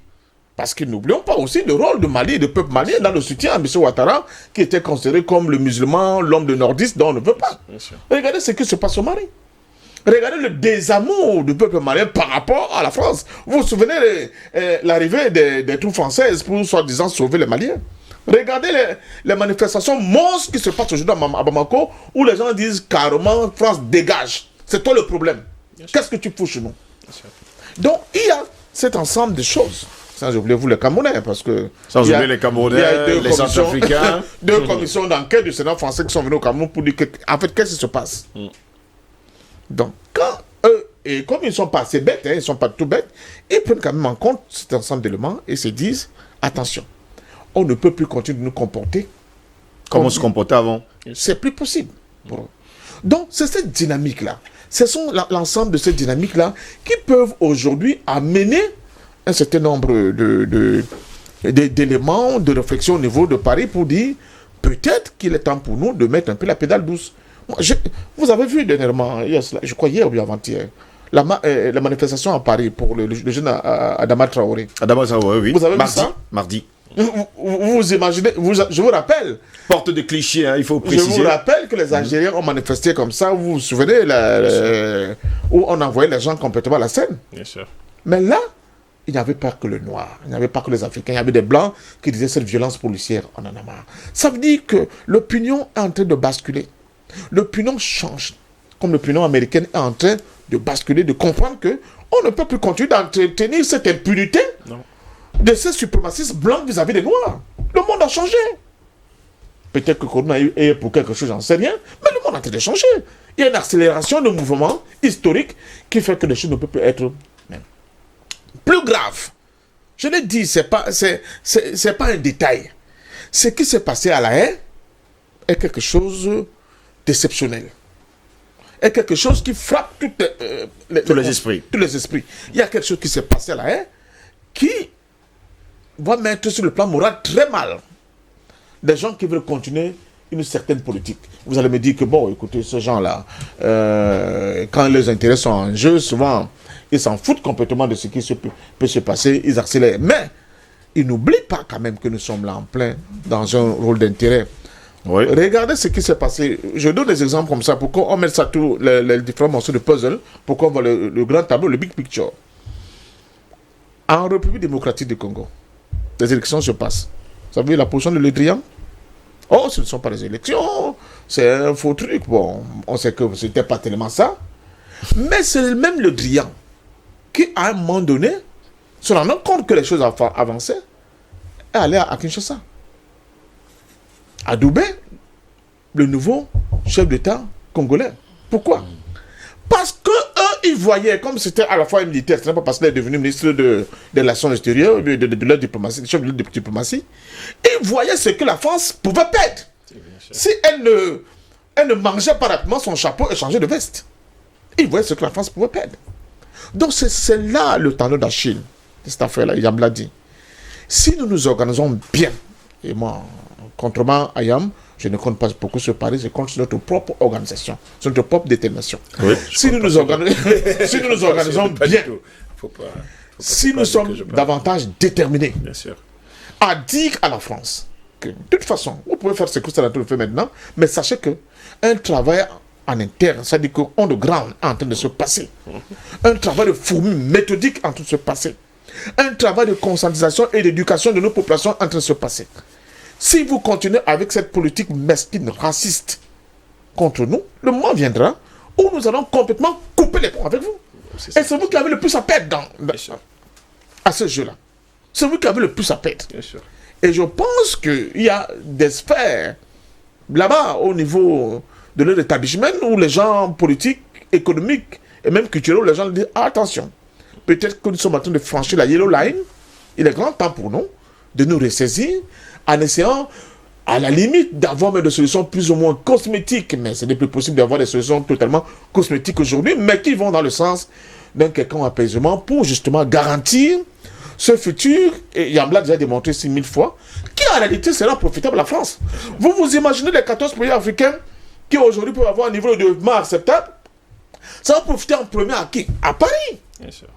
parce que n'oublions pas aussi le rôle du Mali et du peuple malien dans le soutien à M. Ouattara, qui était considéré comme le musulman, l'homme de nordiste dont on ne veut pas. Regardez ce qui se passe au Mali. Regardez le désamour du peuple malien par rapport à la France. Vous vous souvenez de l'arrivée des troupes françaises pour soi-disant sauver les Maliens. Regardez les manifestations monstres qui se passent aujourd'hui à Bamako, où les gens disent carrément, France dégage. C'est toi le problème. Qu'est-ce que tu fous chez nous? Donc il y a cet ensemble de choses. Sans oublier vous les Camerounais, parce que... Sans oublier les Camerounais, les Centrafricains. 2 commissions d'enquête du Sénat français qui sont venus au Cameroun pour dire en fait, qu'est-ce qui se passe? Donc, quand eux, et comme ils ne sont pas assez bêtes, ils ne sont pas tout bêtes, ils prennent quand même en compte cet ensemble d'éléments et se disent, attention, on ne peut plus continuer de nous comporter Comment se comporter avant? C'est plus possible pour eux. Donc, c'est cette dynamique-là. Ce sont l'ensemble de ces dynamiques-là qui peuvent aujourd'hui amener un certain nombre d'éléments de réflexion au niveau de Paris pour dire peut-être qu'il est temps pour nous de mettre un peu la pédale douce. Moi, vous avez vu dernièrement, je crois hier ou avant-hier, la manifestation à Paris pour le jeune Adama Traoré. Adama Traoré, oui. Vous avez mardi, vu ça? Mardi. Vous imaginez, je vous rappelle. Porte de cliché, hein, il faut préciser. Je vous rappelle que les Algériens ont manifesté comme ça. Vous vous souvenez où on envoyait les gens complètement à la scène. Bien sûr. Mais là, il n'y avait pas que le noir, il n'y avait pas que les Africains, il y avait des Blancs qui disaient cette violence policière, on en a marre. Ça veut dire que l'opinion est en train de basculer. L'opinion change. Comme l'opinion américaine est en train de basculer, de comprendre que on ne peut plus continuer d'entretenir cette impunité de ces suprémacistes blancs vis-à-vis des Noirs. Le monde a changé. Peut-être que Corona est pour quelque chose, j'en sais rien, mais le monde est en train de changer. Il y a une accélération de mouvements historiques qui fait que les choses ne peuvent plus être même plus graves. Je l'ai dit, c'est pas un détail. Ce qui s'est passé à La Haye est quelque chose d'exceptionnel. Est quelque chose qui frappe tous les esprits. Tous les esprits. Il y a quelque chose qui s'est passé à La Haye qui va mettre sur le plan moral très mal des gens qui veulent continuer une certaine politique. Vous allez me dire que, bon, écoutez, ces gens-là, quand leurs intérêts sont en jeu, souvent, ils s'en foutent complètement de ce qui peut se passer, ils accélèrent. Mais ils n'oublient pas quand même que nous sommes là en plein dans un rôle d'intérêt. Oui. Regardez ce qui s'est passé. Je donne des exemples comme ça, pour qu'on mette ça tous les différents morceaux de puzzle, pour qu'on voit le grand tableau, le big picture. En République démocratique du Congo, les élections se passent. Vous savez la position de Le Drian? Oh, ce ne sont pas les élections, c'est un faux truc. Bon, on sait que ce n'était pas tellement ça. Mais c'est même Le Drian qui, à un moment donné, se rendant compte que les choses avançaient, est allé à Kinshasa. À Doubé, le nouveau chef d'État congolais. Pourquoi? Parce que eux, ils voyaient, comme c'était à la fois un militaire, ce n'est pas parce qu'il est devenu ministre de l'action extérieure, de leur diplomatie, chef de diplomatie, ils voyaient ce que la France pouvait perdre si elle ne mangeait pas rapidement son chapeau et changeait de veste. Ils voyaient ce que la France pouvait perdre. Donc c'est là le talon d'Achille de cette affaire-là, Yam l'a dit. Si nous nous organisons bien, et moi, contrairement à Yam, je ne compte pas beaucoup sur Paris, je compte sur notre propre organisation, sur notre propre détermination. Oui, si nous nous organisons bien, si nous sommes davantage déterminés à dire à la France que, de toute façon, vous pouvez faire ce que ça a fait maintenant, mais sachez que un travail en interne, c'est-à-dire qu'on de grande en train de se passer, un travail de fourmi méthodique en train de se passer, un travail de conscientisation et d'éducation de nos populations en train de se passer. Si vous continuez avec cette politique mesquine, raciste contre nous, le moment viendra où nous allons complètement couper les ponts avec vous. Et c'est vous qui avez le plus à perdre à ce jeu-là. C'est vous qui avez le plus à perdre. Et je pense qu'il y a des sphères là-bas au niveau de leur établissement où les gens politiques, économiques et même culturels, les gens disent attention, peut-être que nous sommes en train de franchir la yellow line. Il est grand temps pour nous de nous ressaisir en essayant, à la limite, d'avoir des solutions plus ou moins cosmétiques, mais ce n'est plus possible d'avoir des solutions totalement cosmétiques aujourd'hui, mais qui vont dans le sens d'un quelconque apaisement pour justement garantir ce futur, et Yam l'a déjà démontré 6000 fois, qui en réalité sera profitable à la France. Vous vous imaginez les 14 pays africains qui aujourd'hui peuvent avoir un niveau de développement acceptable? Ça va profiter en premier à qui? À Paris. Bien sûr.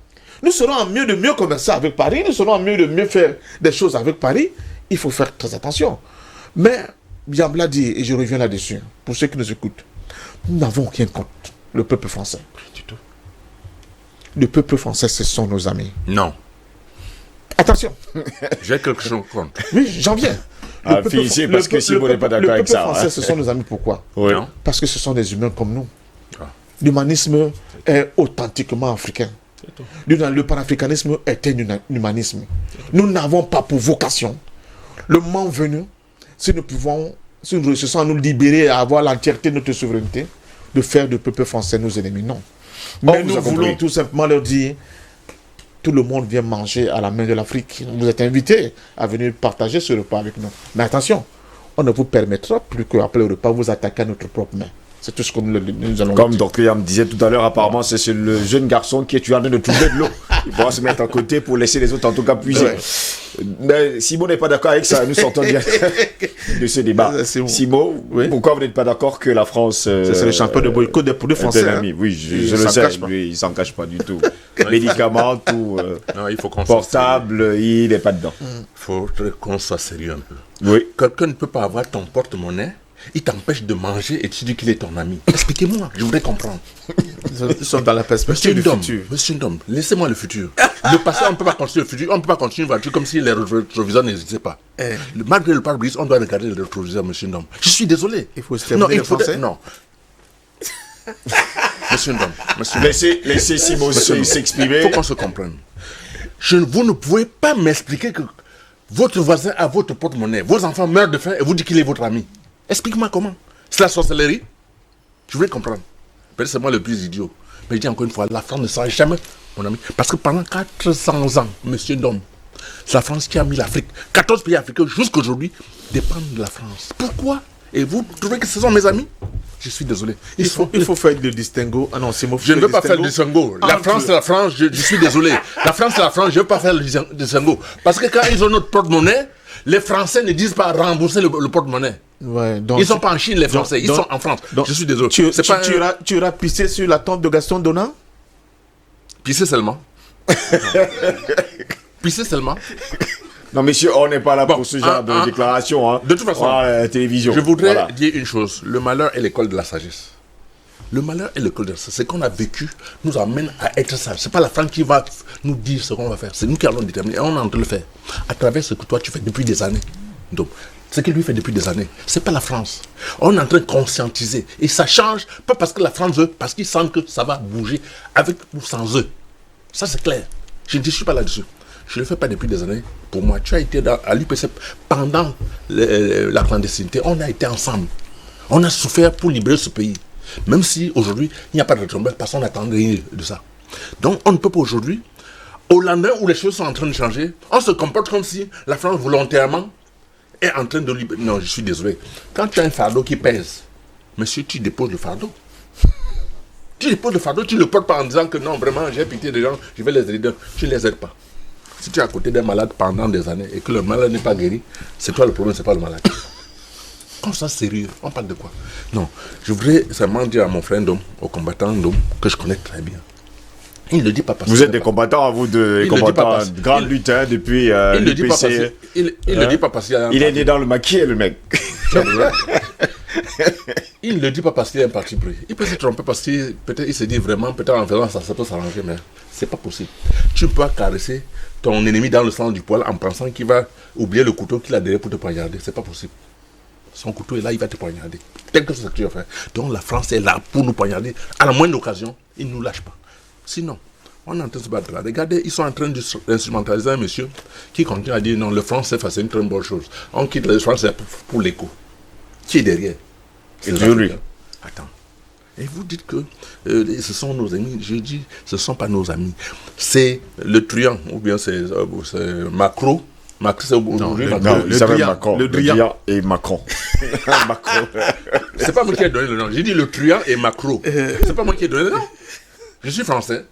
Nous serons en mieux de mieux commercer avec Paris, nous serons en mieux de mieux faire des choses avec Paris. Il faut faire très attention. Mais, Yam l'a dit, et je reviens là-dessus, pour ceux qui nous écoutent, nous n'avons rien contre le peuple français. Du tout. Le peuple français, ce sont nos amis. Non. Attention. J'ai quelque chose contre. Oui, j'en viens. Félicitez, parce que si vous n'êtes pas d'accord avec ça. Le peuple français, ce sont nos amis. Pourquoi? Oui. Parce que ce sont des humains comme nous. L'humanisme est authentiquement africain. Le panafricanisme est un humanisme. Nous n'avons pas pour vocation, le moment venu, si nous réussissons à nous libérer et à avoir l'entièreté de notre souveraineté, de faire du peuple français nos ennemis. Non. Mais nous voulons tout simplement leur dire, tout le monde vient manger à la main de l'Afrique. Vous êtes invités à venir partager ce repas avec nous. Mais attention, on ne vous permettra plus qu'après le repas, vous attaquer à notre propre main. C'est tout ce que nous allons Comme dire. Dr. Yam disait tout à l'heure, apparemment, c'est le jeune garçon qui est en train de trouver de l'eau. Il pourra se mettre à côté pour laisser les autres, en tout cas, puiser. Ouais. Mais Simon n'est pas d'accord avec ça. Nous sortons bien de ce débat. C'est bon. Simon, Oui. pourquoi vous n'êtes pas d'accord que la France... C'est le champion de boycott des produits est français. un ami. Hein. Oui, je Il le s'en sais. cache pas. Lui, il s'en cache pas du tout. Médicaments, tout, Non, il faut qu'on soit portable, il n'est pas dedans. faudrait qu'on soit sérieux un peu. Oui. Quelqu'un ne peut pas avoir ton porte-monnaie, il t'empêche de manger et tu dis qu'il est ton ami. Expliquez-moi, je voudrais comprendre. Ils sont dans la perspective du futur. Monsieur Ndom, laissez-moi le futur. Le passé, on ne peut pas continuer le futur. On ne peut pas continuer une voiture comme si les rétroviseurs n'existaient pas. Malgré le pare-brise, on doit regarder les rétroviseurs, monsieur Ndom. Je suis désolé. Il faut se terminer le français. Non. Monsieur Ndom, Laissez Simon s'exprimer. il faut qu'on se comprenne. Vous ne pouvez pas m'expliquer que votre voisin a votre porte-monnaie, vos enfants meurent de faim et vous dites qu'il est votre ami. Explique-moi comment. C'est la sorcellerie. Je voulais comprendre. Peut-être c'est moi le plus idiot. Mais je dis encore une fois, la France ne sera jamais mon ami. Parce que pendant 400 ans, monsieur Ndom, c'est la France qui a mis l'Afrique. 14 pays africains jusqu'aujourd'hui dépendent de la France. Pourquoi? Et vous trouvez que ce sont mes amis? Je suis désolé. Il faut faire le distinguo. Ah non, c'est moi. Je ne veux pas faire le distinguo. La France, c'est la France, je suis désolé. La France, c'est la France, je ne veux pas faire le distingo. Parce que quand ils ont notre porte-monnaie, les Français ne disent pas rembourser le porte-monnaie. Ouais, donc, Ils ne sont pas en Chine, les Français, ils sont en France. Donc, je suis désolé. Tu auras pissé sur la tombe de Gaston Donat? Pisser seulement. Pisser seulement. Non, messieurs, on n'est pas là pour ce genre de hein. déclaration. Hein. De toute façon, la télévision. Je voudrais Voilà. dire une chose. Le malheur est l'école de la sagesse. Le malheur est l'école de la sagesse. Ce qu'on a vécu nous amène à être sages. Ce n'est pas la France qui va nous dire ce qu'on va faire. C'est nous qui allons déterminer. Et on est en train de le faire. À travers ce que toi tu fais depuis des années. Donc, ce qu'il lui fait depuis des années, ce n'est pas la France. On est en train de conscientiser. Et ça change, pas parce que la France veut, parce qu'ils sentent que ça va bouger avec ou sans eux. Ça, c'est clair. Je ne suis pas là-dessus. Je ne le fais pas depuis des années. Pour moi, tu as été à l'UPC pendant la clandestinité. On a été ensemble. On a souffert pour libérer ce pays. Même si aujourd'hui, il n'y a pas de retombées, parce qu'on n'attend rien de ça. Donc, on ne peut pas aujourd'hui, au lendemain où les choses sont en train de changer, on se comporte comme si la France volontairement est en train de libérer. Non, je suis désolé. Quand tu as un fardeau qui pèse, monsieur, tu déposes le fardeau. Tu déposes le fardeau, tu ne le portes pas en disant que non, vraiment, j'ai pitié des gens, je vais les aider. Tu ne les aides pas. Si tu es à côté d'un malade pendant des années et que le malade n'est pas guéri, c'est toi le problème, c'est pas le malade. Comme ça, sérieux, on parle de quoi? Non, je voudrais seulement dire à mon frère Ndom, au combattant Ndom, que je connais très bien. Il ne le dit pas parce que... Vous êtes des combattants, vous, des combattants de grande lutte, hein, depuis il ne le dit pas parce l'UPC. il le dit pas parce qu'il y a un Il est né dans le maquis, le mec. Il ne le dit pas parce qu'il y a un parti pris. Il peut se tromper parce qu'il peut-être il se dit vraiment, peut-être en faisant ça, ça peut s'arranger, mais c'est pas possible. Tu peux pas caresser ton ennemi dans le sens du poil en pensant qu'il va oublier le couteau qu'il a derrière pour te poignarder. C'est pas possible. Son couteau est là, il va te poignarder. Tel que c'est ce que tu vas faire. Donc la France est là pour nous poignarder. À la moindre occasion, il ne nous lâche pas. Sinon, on est en train de se battre là. Regardez, ils sont en train d'instrumentaliser un monsieur qui continue à dire non, le français, c'est une très bonne chose. On quitte le français pour l'écho. Qui est derrière? C'est lui. Attends. Et vous dites que ce sont nos amis. Je dis, ce ne sont pas nos amis. C'est le truand, ou bien c'est Macron. Il s'appelle Macron. Le Drian et Macron. Macron. C'est pas moi qui ai donné le nom. J'ai dit le truand et Macron. C'est pas moi qui ai donné le nom. Je suis français.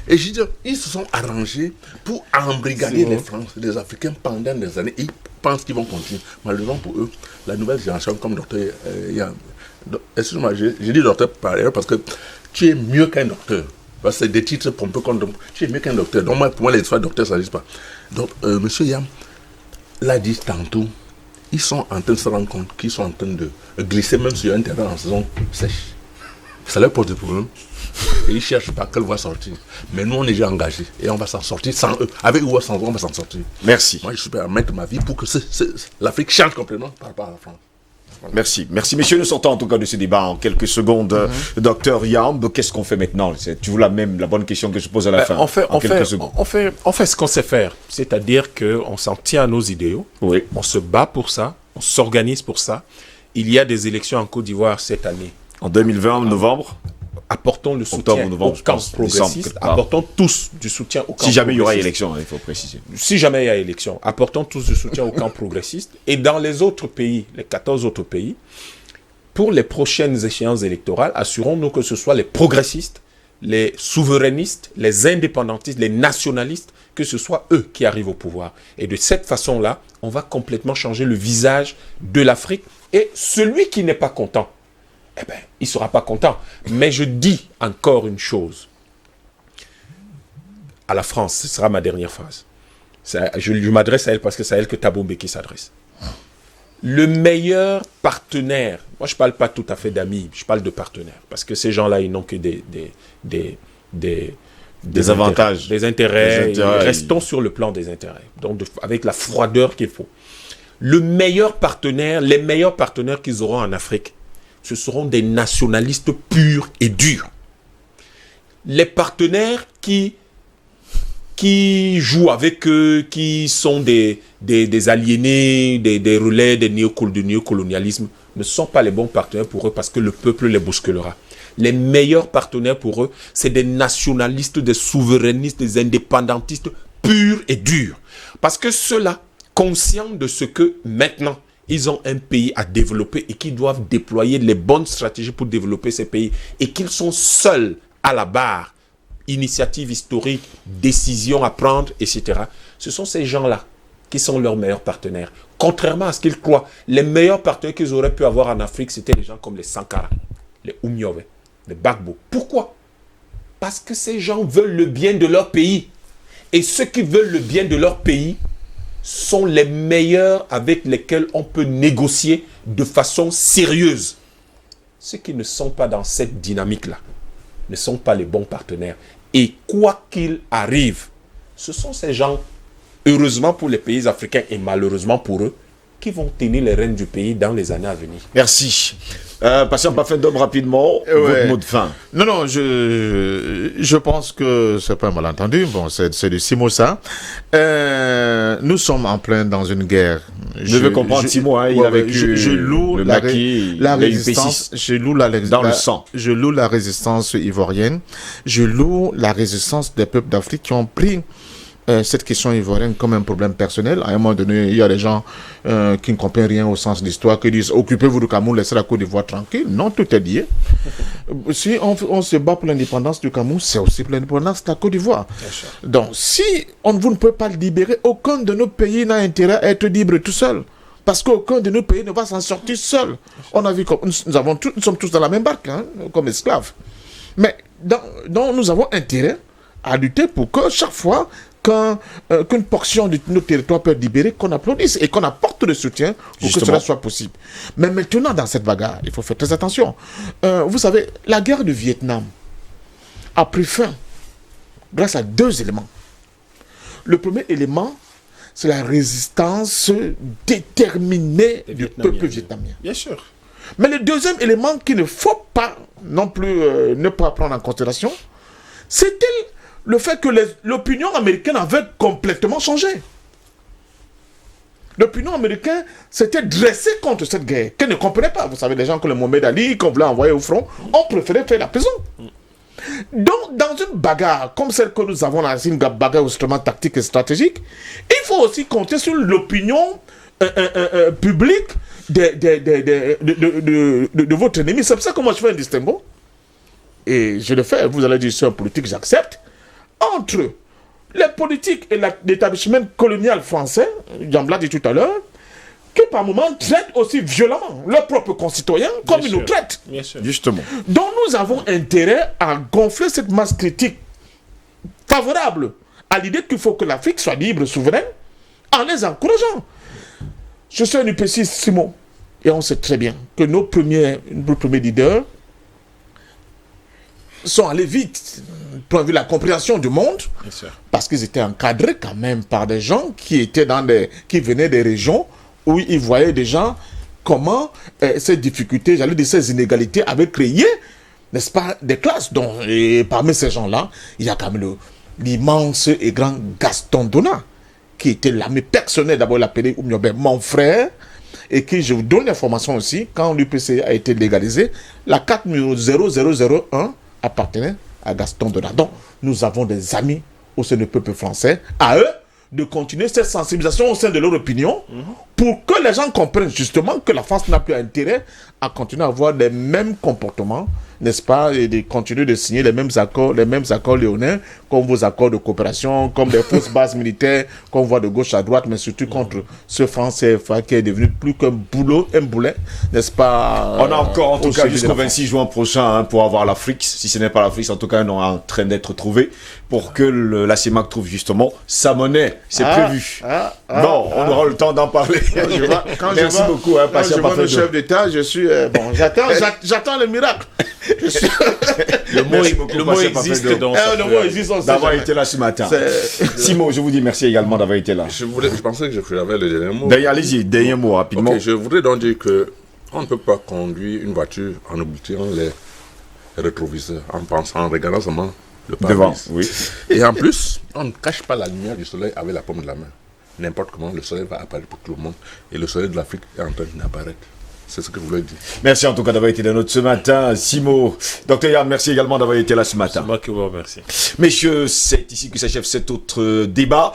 Et je dis, ils se sont arrangés pour embrigader les Français, les Africains pendant des années. Et ils pensent qu'ils vont continuer. Malheureusement pour eux, la nouvelle génération, comme docteur Yann. Excuse-moi, j'ai dit docteur par ailleurs parce que tu es mieux qu'un docteur. Parce que c'est des titres pompeux comme tu es mieux qu'un docteur. Donc moi, pour moi, les histoires de docteur, ça n'existe pas. Donc, monsieur Yam l'a dit tantôt, ils sont en train de se rendre compte qu'ils sont en train de glisser même sur un terrain en saison sèche. Ça leur pose des problèmes. Et ils cherchent par quelle voie sortir. Mais nous, on est déjà engagés. Et on va s'en sortir sans eux. Avec ou sans eux, on va s'en sortir. Merci. Moi, je suis prêt à mettre ma vie pour que l'Afrique change complètement par rapport à la France. Voilà. Merci. Merci, messieurs. Nous sortons en tout cas de ce débat en quelques secondes. Docteur Yamb, qu'est-ce qu'on fait maintenant? C'est toujours la bonne question que je pose à la fin. On fait ce qu'on sait faire. C'est-à-dire qu'on s'en tient à nos idéaux. Oui. On se bat pour ça. On s'organise pour ça. Il y a des élections en Côte d'Ivoire cette année. En 2020, en novembre. apportons le soutien Octobre, novembre, au je camp pense, progressiste, décembre, apportons tous du soutien au camp Si jamais il y aura progressiste. élection, il faut préciser. Si jamais il y a élection, apportons tous du soutien au camp progressiste. Et dans les autres pays, les 14 autres pays, pour les prochaines échéances électorales, assurons-nous que ce soit les progressistes, les souverainistes, les indépendantistes, les nationalistes, que ce soit eux qui arrivent au pouvoir. Et de cette façon-là, on va complètement changer le visage de l'Afrique. Et celui qui n'est pas content, eh ben, il ne sera pas content. Mais je dis encore une chose. À la France, ce sera ma dernière phrase. Je m'adresse à elle parce que c'est à elle que Thabo Mbeki s'adresse. Le meilleur partenaire, moi je ne parle pas tout à fait d'amis, je parle de partenaires, parce que ces gens-là, ils n'ont que des avantages. Des intérêts. Des intérêts. Restons sur le plan des intérêts, donc avec la froideur qu'il faut. Le meilleur partenaire, les meilleurs partenaires qu'ils auront en Afrique, ce seront des nationalistes purs et durs. Les partenaires qui jouent avec eux, qui sont des aliénés, des relais du néocolonialisme, ne sont pas les bons partenaires pour eux parce que le peuple les bousculera. Les meilleurs partenaires pour eux, c'est des nationalistes, des souverainistes, des indépendantistes purs et durs. Parce que ceux-là, conscients de ce que maintenant, ils ont un pays à développer et qu'ils doivent déployer les bonnes stratégies pour développer ces pays et qu'ils sont seuls à la barre, initiative historique, décision à prendre, etc. Ce sont ces gens-là qui sont leurs meilleurs partenaires. Contrairement à ce qu'ils croient, les meilleurs partenaires qu'ils auraient pu avoir en Afrique, c'était des gens comme les Sankara, les Oumyove, les Gbagbo. Pourquoi? Parce que ces gens veulent le bien de leur pays. Et ceux qui veulent le bien de leur pays sont les meilleurs avec lesquels on peut négocier de façon sérieuse. Ceux qui ne sont pas dans cette dynamique-là ne sont pas les bons partenaires. Et quoi qu'il arrive, ce sont ces gens, heureusement pour les pays africains et malheureusement pour eux, qui vont tenir les rênes du pays dans les années à venir. Merci. Patient Parfait d'homme rapidement, votre mot de fin. Non, je pense que c'est pas un malentendu. Bon, c'est de Simo ça. Nous sommes en plein dans une guerre. Je veux comprendre Simo, hein, il a vécu je loue le la maquis, résistance. Je loue dans le sang. Je loue la résistance ivoirienne. Je loue la résistance des peuples d'Afrique qui ont pris cette question ivoirienne comme un problème personnel. À un moment donné, il y a des gens qui ne comprennent rien au sens de l'histoire, qui disent « Occupez-vous du Cameroun, laissez la Côte d'Ivoire tranquille ». Non, tout est lié. Si on se bat pour l'indépendance du Cameroun, c'est aussi pour l'indépendance de la Côte d'Ivoire. Donc, si vous ne pouvez pas le libérer, aucun de nos pays n'a intérêt à être libre tout seul. Parce qu'aucun de nos pays ne va s'en sortir seul. On a vu comme nous sommes tous dans la même barque, hein, comme esclaves. Mais donc nous avons intérêt à lutter pour que chaque fois qu'une portion de notre territoire peut être libérée, qu'on applaudisse et qu'on apporte le soutien pour Justement. que cela soit possible. Mais maintenant, dans cette bagarre, il faut faire très attention. Vous savez, la guerre du Vietnam a pris fin grâce à deux éléments. Le premier élément, c'est la résistance déterminée du peuple vietnamien. Bien sûr. Mais le deuxième élément qu'il ne faut pas non plus ne pas prendre en considération, c'était le fait que l'opinion américaine avait complètement changé. L'opinion américaine s'était dressée contre cette guerre, qu'elle ne comprenait pas. Vous savez, les gens comme le Mohamed Ali, qu'on voulait envoyer au front, ont préféré faire la prison. Donc, dans une bagarre comme celle que nous avons là, c'est une bagarre extrêmement tactique et stratégique, il faut aussi compter sur l'opinion publique de votre ennemi. C'est pour ça que moi je fais un distinguo. Et je le fais, vous allez dire, c'est un politique, j'accepte. Entre les politiques et l'établissement colonial français, Jean l'a dit tout à l'heure, qui par moments traitent aussi violemment leurs propres concitoyens comme ils nous traitent. Bien sûr. Justement. Donc nous avons intérêt à gonfler cette masse critique favorable à l'idée qu'il faut que l'Afrique soit libre, souveraine, en les encourageant. Je suis un UPC Simon, et on sait très bien que nos premiers leaders sont allés vite, pour la compréhension du monde, parce qu'ils étaient encadrés quand même par des gens qui venaient des régions où ils voyaient déjà comment ces difficultés, j'allais dire ces inégalités avaient créé, n'est-ce pas, des classes. Et parmi ces gens-là, il y a quand même l'immense et grand Gaston Donat, qui était l'ami personnel, d'abord l'appelé mon frère, et qui, je vous donne l'information aussi, quand l'UPC a été légalisé, la carte numéro 0001 appartenait à Gaston Donadon. Nous avons des amis au sein du peuple français. À eux de continuer cette sensibilisation au sein de leur opinion pour que les gens comprennent justement que la France n'a plus intérêt à continuer à avoir les mêmes comportements, n'est-ce pas, et de continuer de signer les mêmes accords léonins, comme vos accords de coopération, comme des fausses bases militaires qu'on voit de gauche à droite, mais surtout contre ce franc CFA qui est devenu plus qu'un boulet, n'est-ce pas. On a encore, en tout cas, jusqu'au 26 juin prochain pour avoir l'Afrique. Si ce n'est pas l'Afrique, en tout cas, on est en train d'être trouvé pour que la CEMAC trouve justement sa monnaie. C'est prévu. On aura le temps d'en parler. Merci beaucoup. Quand je vois le chef d'État, je suis... j'attends le miracle. Le mot existe donc. Le mot existe aussi. D'avoir été là ce matin. Simon, je vous dis merci également d'avoir été là. Je pensais que j'avais le dernier mot. D'ailleurs, allez-y, dernier mot rapidement. Okay, je voudrais donc dire qu'on ne peut pas conduire une voiture en oubliant les rétroviseurs, en regardant seulement le pare-brise. Oui. Et en plus, on ne cache pas la lumière du soleil avec la paume de la main. N'importe comment, le soleil va apparaître pour tout le monde. Et le soleil de l'Afrique est en train d'apparaître. C'est ce que je voulais dire. Merci en tout cas d'avoir été dans notre ce matin. Simo, Dr Yann, merci également d'avoir été là ce matin. C'est moi qui vous remercie. Messieurs, c'est ici que s'achève cet autre débat.